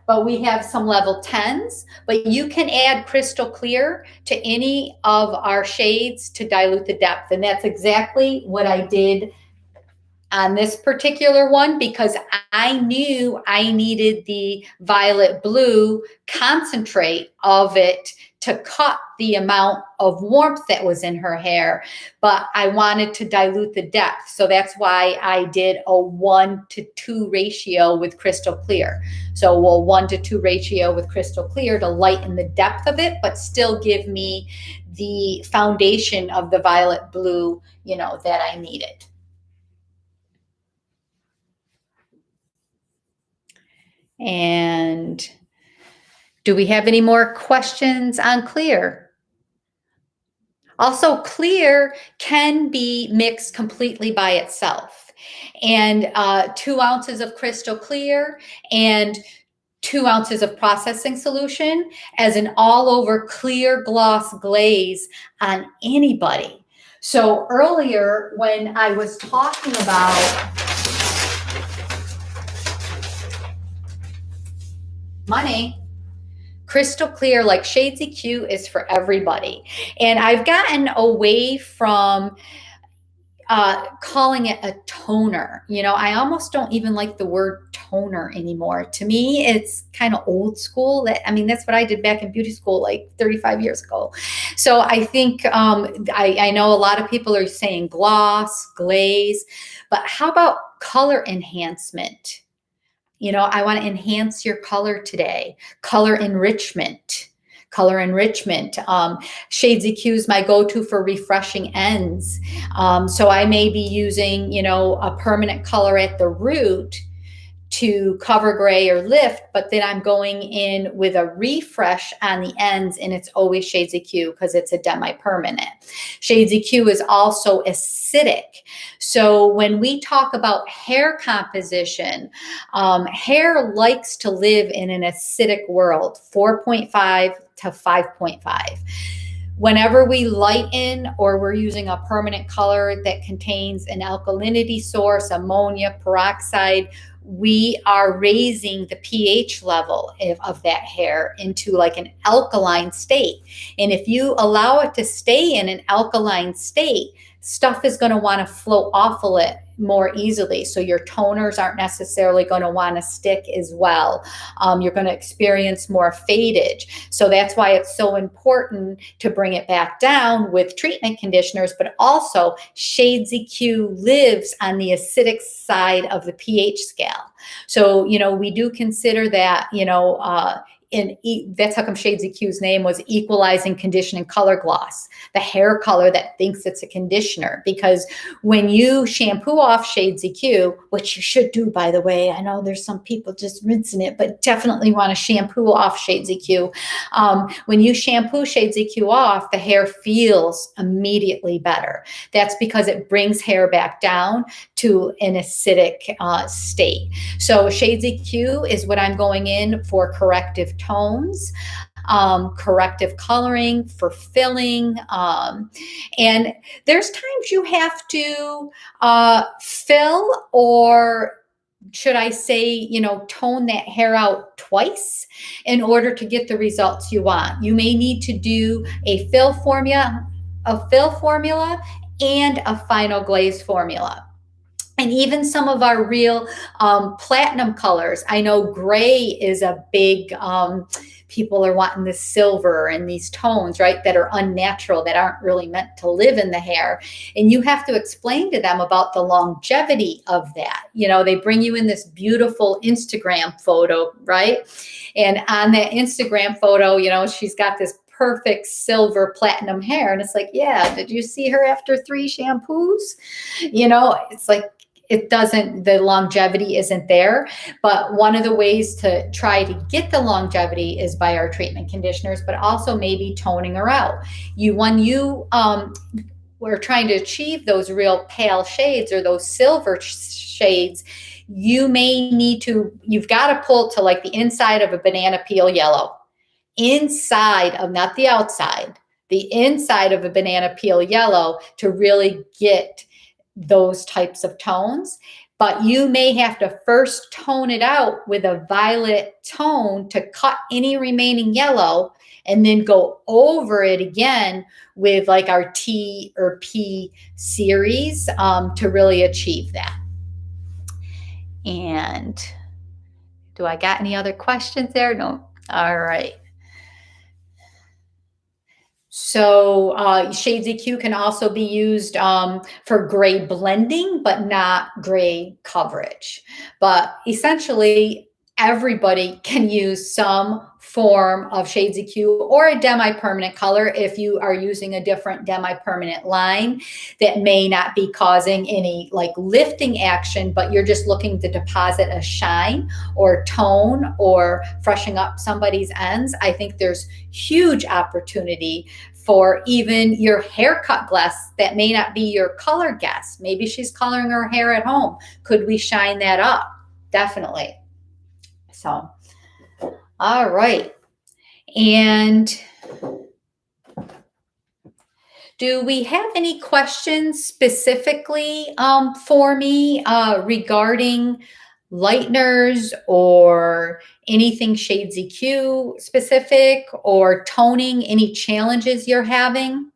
But we have some level 10s, but you can add crystal clear to any of our shades to dilute the depth. And that's exactly what I did on this particular one, because I knew I needed the violet blue concentrate of it to cut the amount of warmth that was in her hair, but I wanted to dilute the depth. So that's why I did a 1-to-2 ratio with crystal clear. So a 1-to-2 ratio with crystal clear to lighten the depth of it, but still give me the foundation of the violet blue, you know, that I needed. And do we have any more questions on clear? Also, clear can be mixed completely by itself. And 2 ounces of crystal clear and 2 ounces of processing solution as an all-over clear gloss glaze on anybody. So earlier when I was talking about money, crystal clear, like Shades EQ, is for everybody. And I've gotten away from calling it a toner. You know, I almost don't even like the word toner anymore. To me, it's kind of old school. I mean, that's what I did back in beauty school like 35 years ago. So I think I know a lot of people are saying gloss, glaze, but how about color enhancement? You know, I want to enhance your color today. Color enrichment. Color enrichment. Shades EQ is my go-to for refreshing ends. So I may be using, you know, a permanent color at the root to cover gray or lift, but then I'm going in with a refresh on the ends, and it's always Shades EQ because it's a demi-permanent. Shades EQ is also acidic. So when we talk about hair composition, hair likes to live in an acidic world, 4.5 to 5.5. Whenever we lighten or we're using a permanent color that contains an alkalinity source, ammonia, peroxide, we are raising the pH level of that hair into like an alkaline state. And if you allow it to stay in an alkaline state, stuff is going to want to flow off of it more easily. So your toners aren't necessarily going to want to stick as well. You're going to experience more fadage. So that's why it's so important to bring it back down with treatment conditioners, but also Shades EQ lives on the acidic side of the pH scale. So, you know, we do consider that, you know, that's how come Shades EQ's name was Equalizing Condition and Color Gloss, the hair color that thinks it's a conditioner. Because when you shampoo off Shades EQ, which you should do, by the way, I know there's some people just rinsing it, but definitely want to shampoo off Shades EQ. When you shampoo Shades EQ off, the hair feels immediately better. That's because it brings hair back down to an acidic state. So Shades EQ is what I'm going in for corrective tones, corrective coloring, for filling. And there's times you have to fill or should I say, tone that hair out twice in order to get the results you want. You may need to do a fill formula and a final glaze formula. And even some of our real platinum colors. I know gray is a big, people are wanting this silver and these tones, right, that are unnatural, that aren't really meant to live in the hair. And you have to explain to them about the longevity of that. They bring you in this beautiful Instagram photo, right? And on that Instagram photo, she's got this perfect silver platinum hair. And it's like, yeah, did you see her after 3 shampoos? It's like, the longevity isn't there. But one of the ways to try to get the longevity is by our treatment conditioners, but also maybe toning her out. When you we're trying to achieve those real pale shades or those silver shades, you've got to pull to like the inside of a banana peel yellow. Inside of, not the outside, the inside of a banana peel yellow to really get those types of tones. But you may have to first tone it out with a violet tone to cut any remaining yellow, and then go over it again with like our T or P series to really achieve that. And do I got any other questions there? No. All right. So Shades EQ can also be used for gray blending, but not gray coverage. But essentially, everybody can use some form of Shades EQ or a demi-permanent color if you are using a different demi-permanent line that may not be causing any like lifting action, but you're just looking to deposit a shine or tone or freshen up somebody's ends. I think there's huge opportunity for even your haircut glass that may not be your color guest. Maybe she's coloring her hair at home. Could we shine that up? Definitely. So, all right. And do we have any questions specifically for me regarding lighteners or anything Shades EQ specific or toning, any challenges you're having?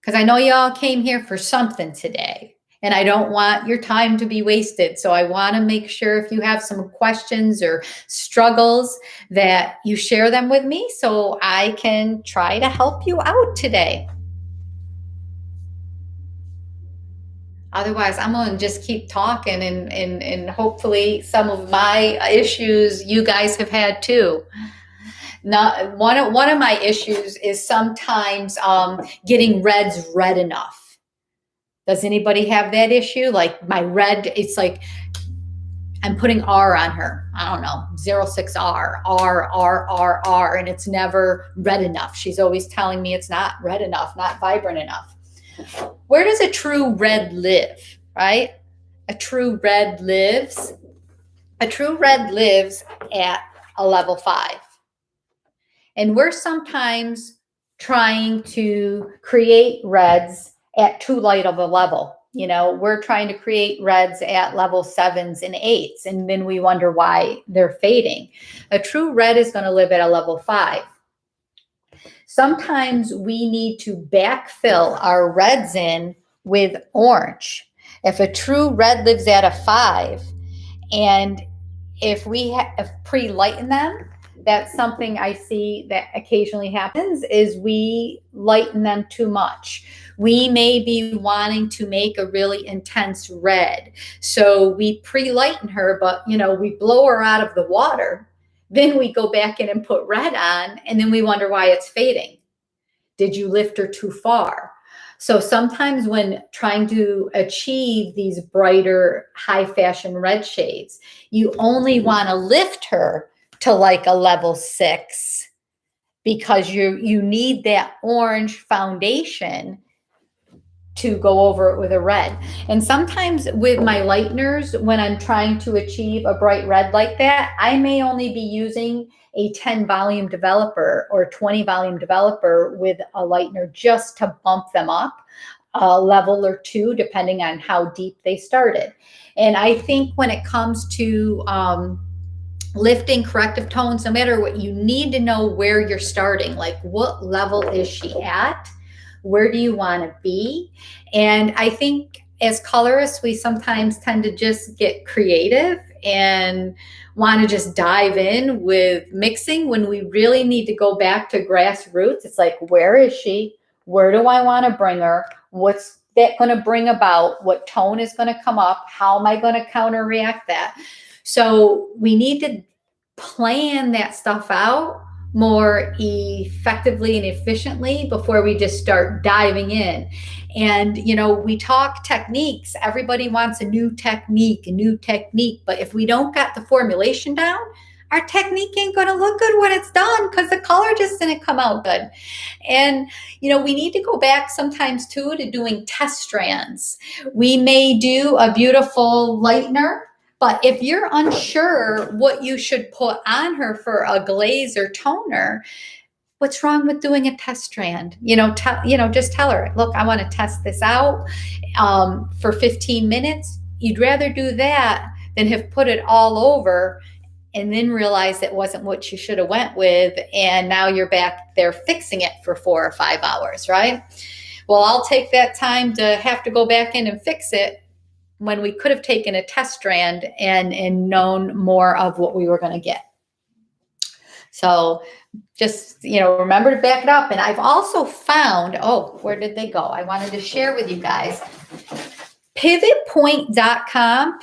Because I know y'all came here for something today, and I don't want your time to be wasted. So I want to make sure if you have some questions or struggles that you share them with me so I can try to help you out today. Otherwise, I'm going to just keep talking and hopefully some of my issues you guys have had too. Not one of my issues is sometimes getting reds red enough. Does anybody have that issue? Like my red, it's like I'm putting R on her. I don't know, 06R, R, and it's never red enough. She's always telling me it's not red enough, not vibrant enough. Where does a true red live, right? A true red lives at a level 5. And we're sometimes trying to create reds at too light of a level. We're trying to create reds at level 7s and 8s, and then we wonder why they're fading. A true red is going to live at a level 5. Sometimes we need to backfill our reds in with orange. If a true red lives at a 5, and if we have pre-lighten them, that's something I see that occasionally happens, is we lighten them too much. We may be wanting to make a really intense red. So we pre-lighten her, but we blow her out of the water. Then we go back in and put red on, and then we wonder why it's fading. Did you lift her too far? So sometimes when trying to achieve these brighter, high fashion red shades, you only want to lift her to like a level 6 because you need that orange foundation to go over it with a red. And sometimes with my lighteners, when I'm trying to achieve a bright red like that, I may only be using a 10 volume developer or 20 volume developer with a lightener just to bump them up. a level or two, depending on how deep they started. And I think when it comes to lifting corrective tones, no matter what, you need to know where you're starting. Like, what level is she at? Where do you want to be? And I think as colorists, we sometimes tend to just get creative and want to just dive in with mixing when we really need to go back to grassroots. It's like, where is she? Where do I want to bring her? What's that going to bring about? What tone is going to come up? How am I going to counteract that? So we need to plan that stuff out more effectively and efficiently before we just start diving in. And, you know, we talk techniques. Everybody wants a new technique, but if we don't got the formulation down, our technique ain't going to look good when it's done because the color just didn't come out good. And, you know, we need to go back sometimes too to doing test strands. We may do a beautiful lightener, but if you're unsure what you should put on her for a glaze or toner, what's wrong with doing a test strand? Just tell her, look, I want to test this out for 15 minutes. You'd rather do that than have put it all over and then realize it wasn't what you should have went with. And now you're back there fixing it for 4 or 5 hours, right? Well, I'll take that time to have to go back in and fix it when we could have taken a test strand and known more of what we were going to get. So just, remember to back it up. And I've also found, where did they go? I wanted to share with you guys. Pivotpoint.com,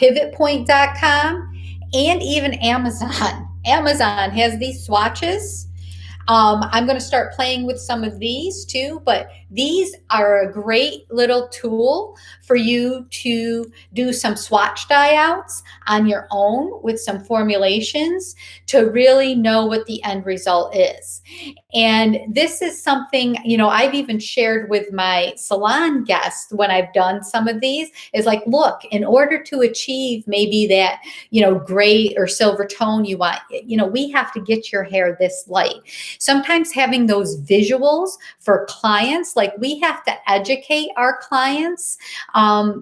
and even Amazon. Amazon has these swatches. I'm going to start playing with some of these too, but these are a great little tool for you to do some swatch dye outs on your own with some formulations to really know what the end result is. And this is something, I've even shared with my salon guests when I've done some of these is like, look, in order to achieve maybe that, gray or silver tone you want, we have to get your hair this light. Sometimes having those visuals for clients, like we have to educate our clients,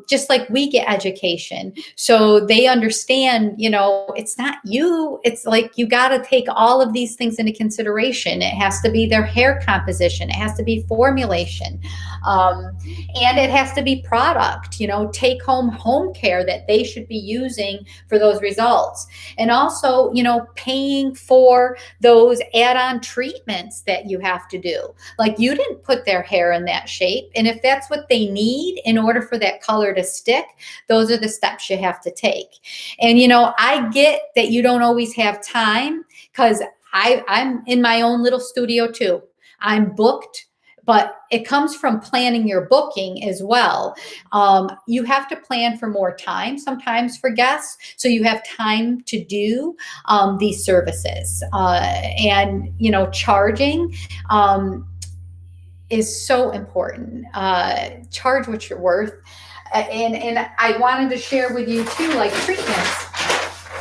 just like we get education. So they understand, it's not you. It's like you got to take all of these things into consideration. It has to be their hair composition. It has to be formulation. And it has to be product, take home care that they should be using for those results. And also, paying for those add-on treatments that you have to do. Like you didn't put their hair in that shape. And if that's what they need in order for that color to stick, those are the steps you have to take. And, I get that you don't always have time because I'm in my own little studio too. I'm booked, but it comes from planning your booking as well. You have to plan for more time sometimes for guests, so you have time to do these services. And, charging is so important. Charge what you're worth. And I wanted to share with you too, like treatments.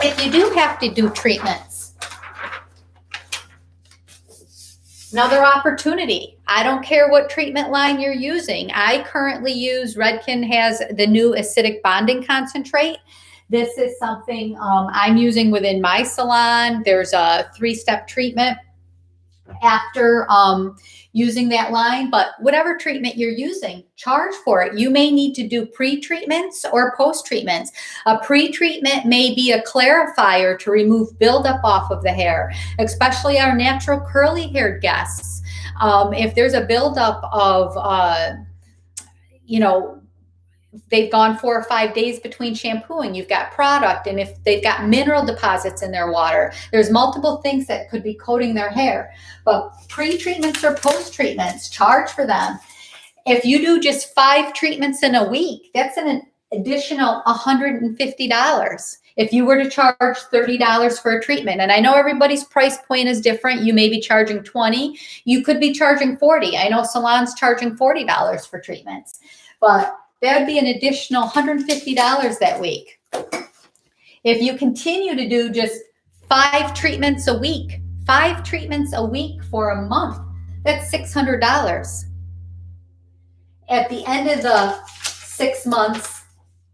If you do have to do treatments, another opportunity. I don't care what treatment line you're using. I currently use, Redken has the new acidic bonding concentrate. This is something I'm using within my salon. There's a 3-step treatment after using that line, but whatever treatment you're using, charge for it. You may need to do pre-treatments or post-treatments. A pre-treatment may be a clarifier to remove buildup off of the hair, especially our natural curly haired guests. If there's a buildup of, they've gone 4 or 5 days between shampooing, you've got product, and if they've got mineral deposits in their water, there's multiple things that could be coating their hair. But pre-treatments or post-treatments, charge for them. If you do just 5 treatments in a week, that's an additional $150. If you were to charge $30 for a treatment, and I know everybody's price point is different, you may be charging $20, you could be charging $40. I know salons charging $40 for treatments, but that would be an additional $150 that week. If you continue to do just 5 treatments a week, 5 treatments a week for a month, that's $600. at the end of the 6 months,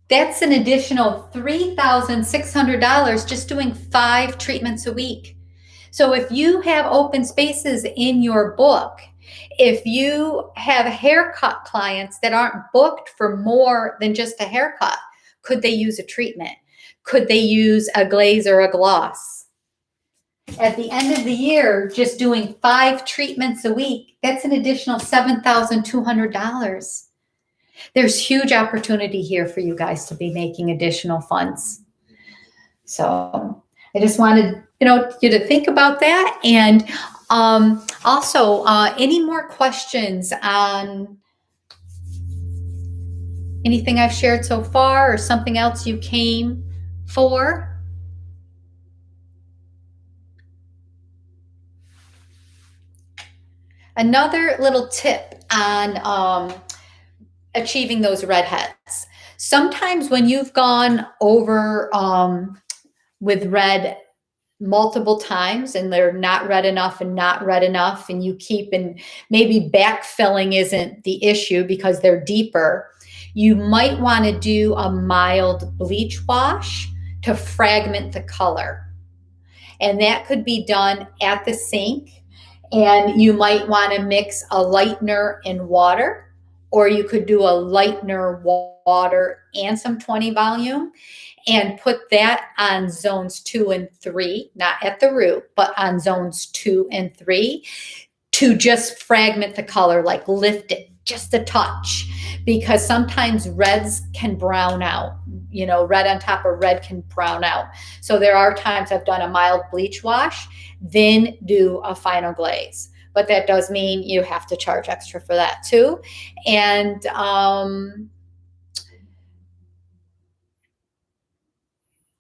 that's an additional $3,600 just doing 5 treatments a week. So if you have open spaces in your book, if you have haircut clients that aren't booked for more than just a haircut, could they use a treatment? Could they use a glaze or a gloss? At the end of the year, just doing 5 treatments a week, that's an additional $7,200. There's huge opportunity here for you guys to be making additional funds. So I just wanted, you to think about that. And also, any more questions on anything I've shared so far or something else you came for? Another little tip on achieving those redheads. Sometimes when you've gone over with red multiple times and they're not red enough and not red enough, and you keep, and maybe backfilling isn't the issue because they're deeper, you might want to do a mild bleach wash to fragment the color. And that could be done at the sink. And you might want to mix a lightener and water, or you could do a lightener, water, and some 20 volume and put that on zones 2 and 3, not at the root, but on zones 2 and 3 to just fragment the color, like lift it just a touch, because sometimes reds can brown out. Red on top of red can brown out. So there are times I've done a mild bleach wash, then do a final glaze. But that does mean you have to charge extra for that too. And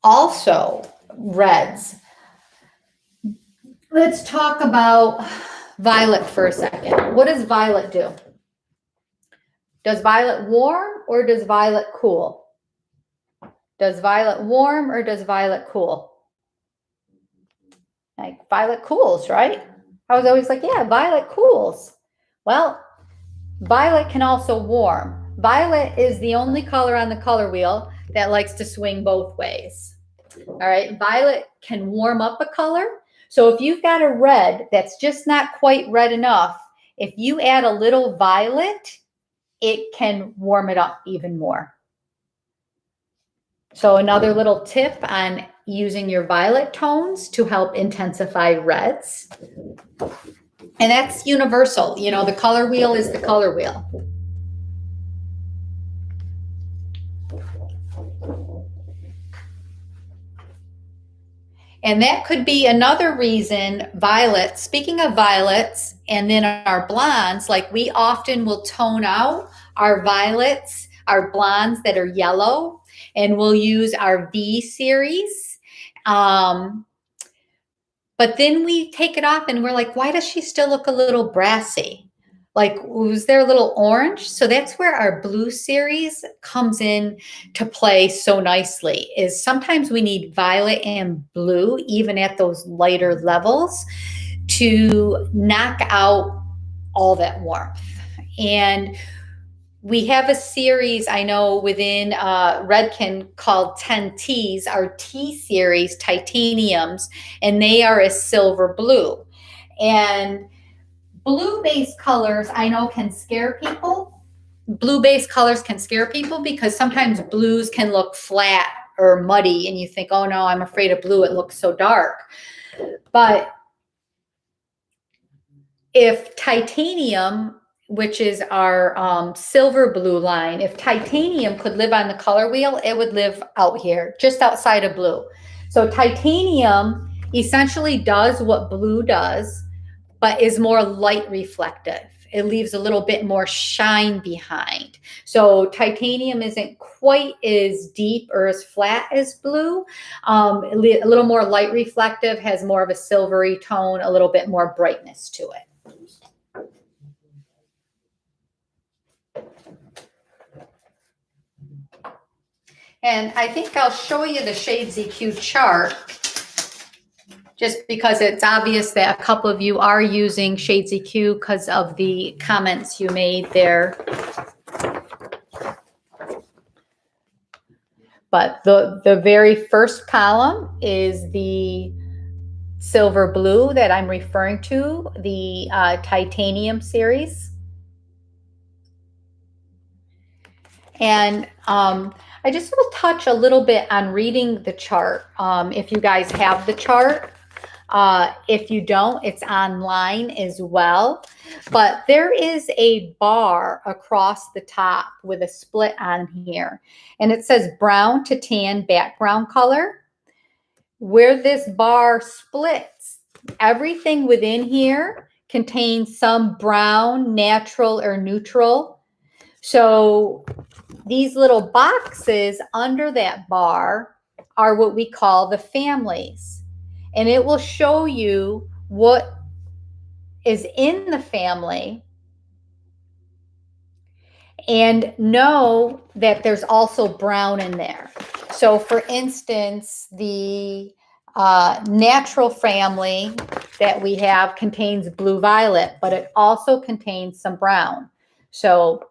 also reds. Let's talk about violet for a second. What does violet do? Does violet warm or does violet cool? Does violet warm or does violet cool? Like violet cools, right? I was always like, yeah, violet cools. Well, violet can also warm. Violet is the only color on the color wheel that likes to swing both ways. All right, violet can warm up a color. So if you've got a red that's just not quite red enough, if you add a little violet, it can warm it up even more. So another little tip on using your violet tones to help intensify reds. And that's universal. The color wheel is the color wheel. And that could be another reason violets, speaking of violets, and then our blondes, like we often will tone out our violets, our blondes that are yellow, and we'll use our V series. But then we take it off and we're like, why does she still look a little brassy? Like, was there a little orange? So that's where our blue series comes in to play so nicely, is sometimes we need violet and blue, even at those lighter levels, to knock out all that warmth. And we have a series, I know, within Redken called 10 Ts, our T series, titaniums, and they are a silver blue. And blue-based colors, I know, can scare people. Blue-based colors can scare people because sometimes blues can look flat or muddy, and you think, oh no, I'm afraid of blue, it looks so dark. But if titanium, which is our silver blue line, if titanium could live on the color wheel, it would live out here, just outside of blue. So titanium essentially does what blue does, but is more light reflective. It leaves a little bit more shine behind. So titanium isn't quite as deep or as flat as blue. A little more light reflective, has more of a silvery tone, a little bit more brightness to it. And I think I'll show you the Shades EQ chart, just because it's obvious that a couple of you are using Shades EQ because of the comments you made there. But the very first column is the silver blue that I'm referring to, the titanium series. And I just will touch a little bit on reading the chart. If you guys have the chart, if you don't, it's online as well. But there is a bar across the top with a split on here. And it says brown to tan background color. Where this bar splits, everything within here contains some brown, natural, or neutral. So these little boxes under that bar are what we call the families. And it will show you what is in the family and know that there's also brown in there. So for instance, the natural family that we have contains blue violet, but it also contains some brown. So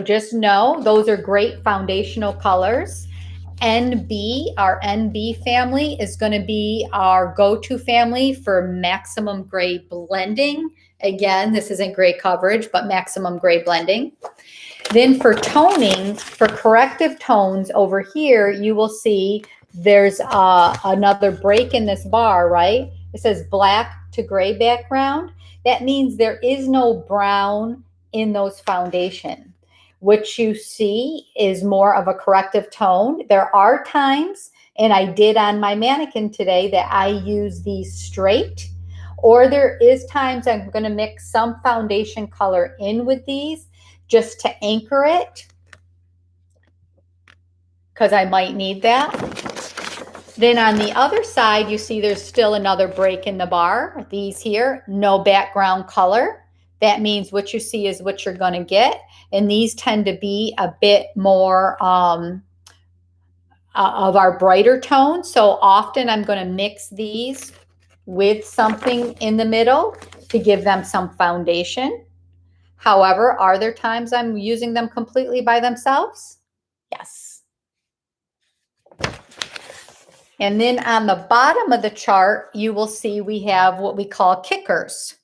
just know those are great foundational colors. NB, our NB family, is going to be our go-to family for maximum gray blending. Again, this isn't gray coverage, but maximum gray blending. Then for toning, for corrective tones over here, you will see there's another break in this bar, right? It says black to gray background. That means there is no brown in those foundation. What you see is more of a corrective tone. There are times, and I did on my mannequin today, that I use these straight, or there is times I'm going to mix some foundation color in with these just to anchor it, because I might need that. Then on the other side, you see there's still another break in the bar. These here, no background color. That means what you see is what you're going to get. And these tend to be a bit more of our brighter tones. So often I'm going to mix these with something in the middle to give them some foundation. However, are there times I'm using them completely by themselves? Yes. And then on the bottom of the chart, you will see we have what we call kickers.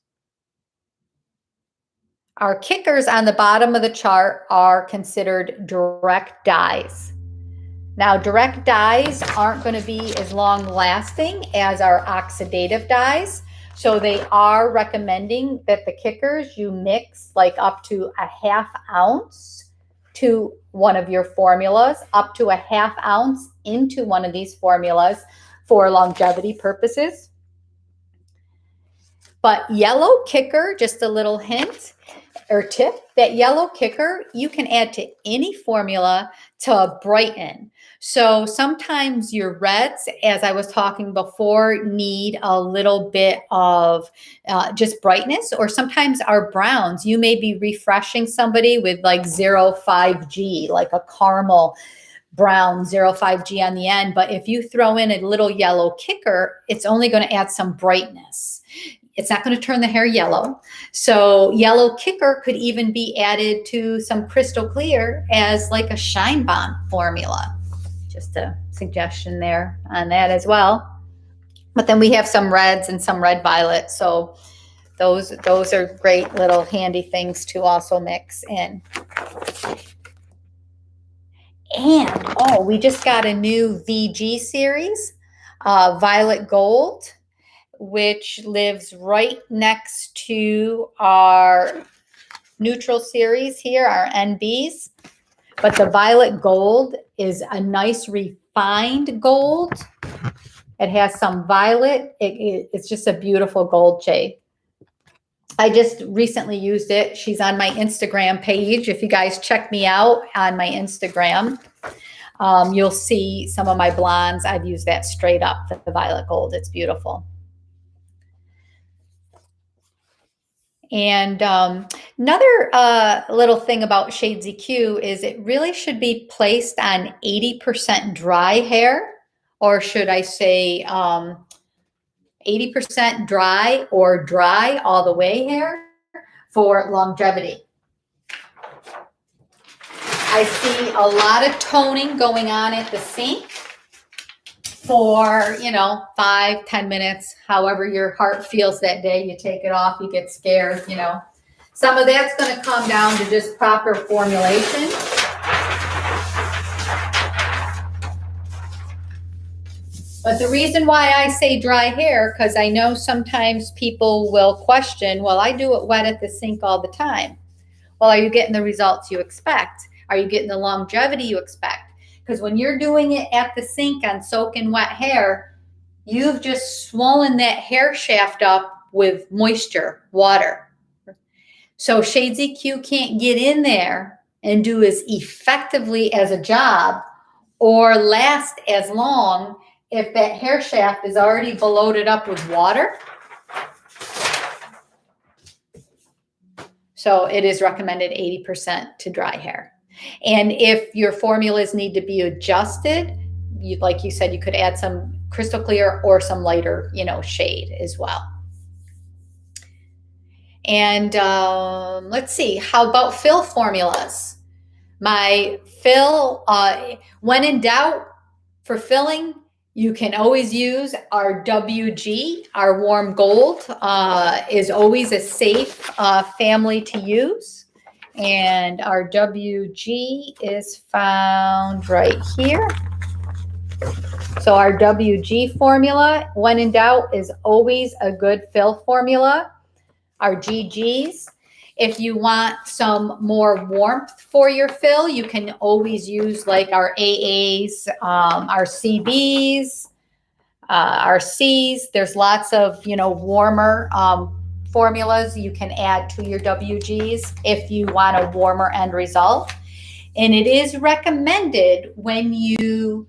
Our kickers on the bottom of the chart are considered direct dyes. Now, direct dyes aren't going to be as long lasting as our oxidative dyes. So they are recommending that the kickers you mix like up to a ½ ounce to one of your formulas, up to a ½ ounce into one of these formulas for longevity purposes. But yellow kicker, just a little hint or tip, that yellow kicker you can add to any formula to brighten. So sometimes your reds, as I was talking before, need a little bit of just brightness, or sometimes our browns, you may be refreshing somebody with like 0.5G, like a caramel brown 0.5G on the end. But if you throw in a little yellow kicker, it's only going to add some brightness. It's not going to turn the hair yellow. So yellow kicker could even be added to some crystal clear as like a shine bond formula. Just a suggestion there on that as well. But then we have some reds and some red violet. So those are great little handy things to also mix in. And, oh, we just got a new VG series, Violet Gold, which lives right next to our neutral series here, our NBs. But the Violet Gold is a nice refined gold. It has some violet. It's just a beautiful gold shade. I just recently used it. She's on my Instagram page. If you guys check me out on my Instagram, you'll see some of my blondes. I've used that straight up, the Violet Gold. It's beautiful. And another little thing about Shades EQ is it really should be placed on 80% dry hair, or should I say 80% dry or dry all the way hair for longevity. I see a lot of toning going on at the sink for, 5-10 minutes, however your heart feels that day. You take it off, you get scared, Some of that's going to come down to just proper formulation. But the reason why I say dry hair, because I know sometimes people will question, well, I do it wet at the sink all the time. Well, are you getting the results you expect? Are you getting the longevity you expect? Because when you're doing it at the sink on soaking wet hair, you've just swollen that hair shaft up with moisture, water. So Shades EQ can't get in there and do as effectively as a job or last as long if that hair shaft is already bloated up with water. So it is recommended 80% to dry hair. And if your formulas need to be adjusted, like you said, you could add some crystal clear or some lighter, shade as well. And let's see, how about fill formulas? My fill, when in doubt for filling, you can always use our WG, our warm gold, is always a safe family to use. And our WG is found right here. So our WG formula, when in doubt, is always a good fill formula. Our GGs, if you want some more warmth for your fill, you can always use like our AAs, our CBs, our Cs. There's lots of, warmer formulas you can add to your WGs if you want a warmer end result. And it is recommended when you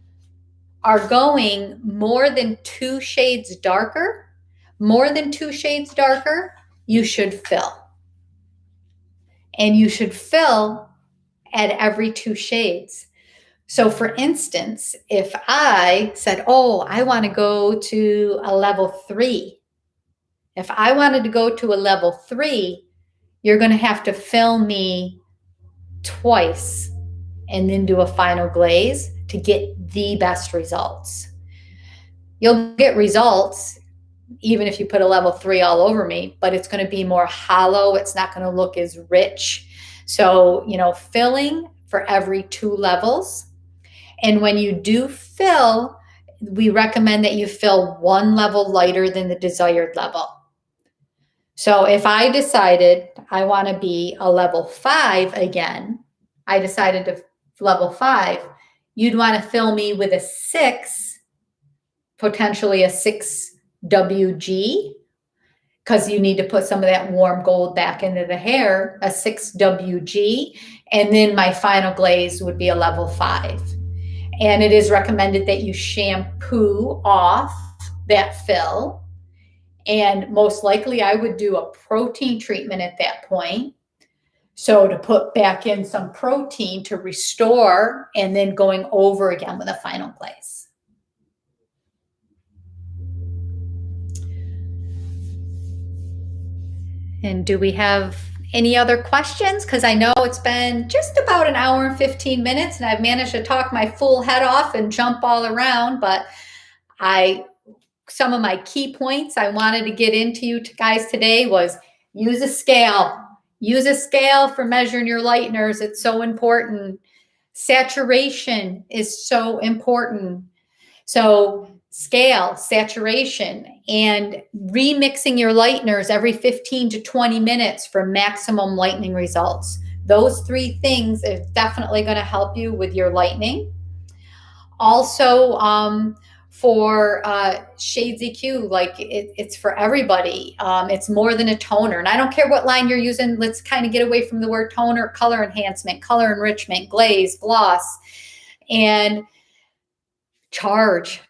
are going more than 2 shades darker, you should fill. And you should fill at every 2 shades. So for instance, if I said, I want to go to a level 3. If I wanted to go to a level 3, you're going to have to fill me twice and then do a final glaze to get the best results. You'll get results even if you put a level 3 all over me, but it's going to be more hollow. It's not going to look as rich. So, filling for every 2 levels. And when you do fill, we recommend that you fill 1 level lighter than the desired level. So if I decided I want to be a level 5 again, I decided to level 5, you'd want to fill me with a 6, potentially a 6 WG, because you need to put some of that warm gold back into the hair, a 6 WG, and then my final glaze would be a level 5. And it is recommended that you shampoo off that fill. And most likely I would do a protein treatment at that point. So to put back in some protein to restore and then going over again with a final glaze. And do we have any other questions? Because I know it's been just about an hour and 15 minutes and I've managed to talk my full head off and jump all around, but some of my key points I wanted to get into you guys today was use a scale. Use a scale for measuring your lighteners. It's so important. Saturation is so important. So scale, saturation, and remixing your lighteners every 15 to 20 minutes for maximum lightening results. Those 3 things are definitely going to help you with your lightening. Also, for Shades EQ, like it's for everybody. It's more than a toner. And I don't care what line you're using. Let's kind of get away from the word toner, color enhancement, color enrichment, glaze, gloss, and charge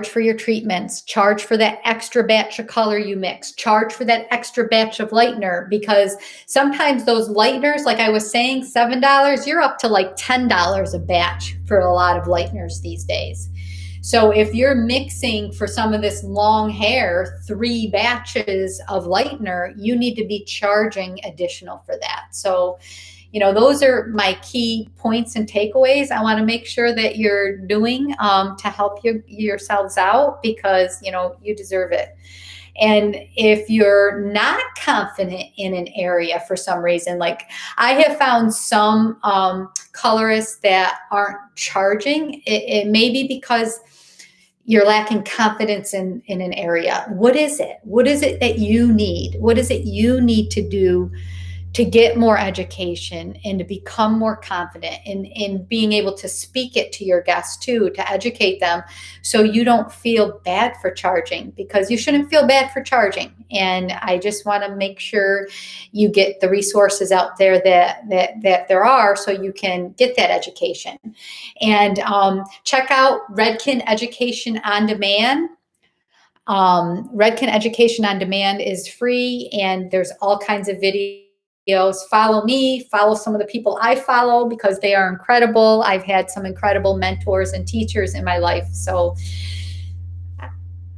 for your treatments, charge for that extra batch of color you mix, charge for that extra batch of lightener, because sometimes those lighteners, like I was saying, $7, you're up to like $10 a batch for a lot of lighteners these days. So if you're mixing for some of this long hair, 3 batches of lightener, you need to be charging additional for that. So, those are my key points and takeaways I want to make sure that you're doing to help yourselves out, because, you deserve it. And if you're not confident in an area for some reason, like I have found some colorists that aren't charging, it may be because you're lacking confidence in an area. What is it? What is it that you need? What is it you need to do to get more education and to become more confident in being able to speak it to your guests too, to educate them, so you don't feel bad for charging, because you shouldn't feel bad for charging. And I just want to make sure you get the resources out there that there are, so you can get that education. And check out Redken Education on Demand. Redken Education on Demand is free, and there's all kinds of videos. Follow me, follow some of the people I follow, because they are incredible. I've had some incredible mentors and teachers in my life. So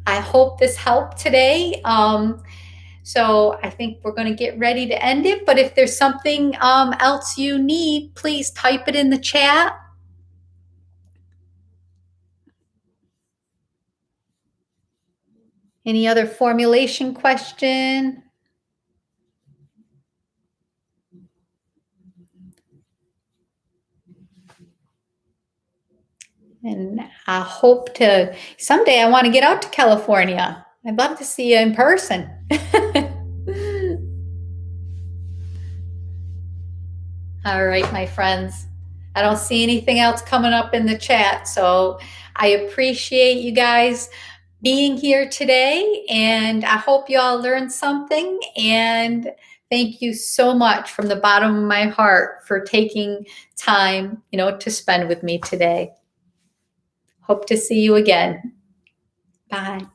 I hope this helped today. So I think we're going to get ready to end it. But if there's something else you need, please type it in the chat. Any other formulation question? And I hope to someday I want to get out to California. I'd love to see you in person. All right, my friends. I don't see anything else coming up in the chat. So I appreciate you guys being here today. And I hope you all learned something. And thank you so much from the bottom of my heart for taking time, to spend with me today. Hope to see you again. Bye.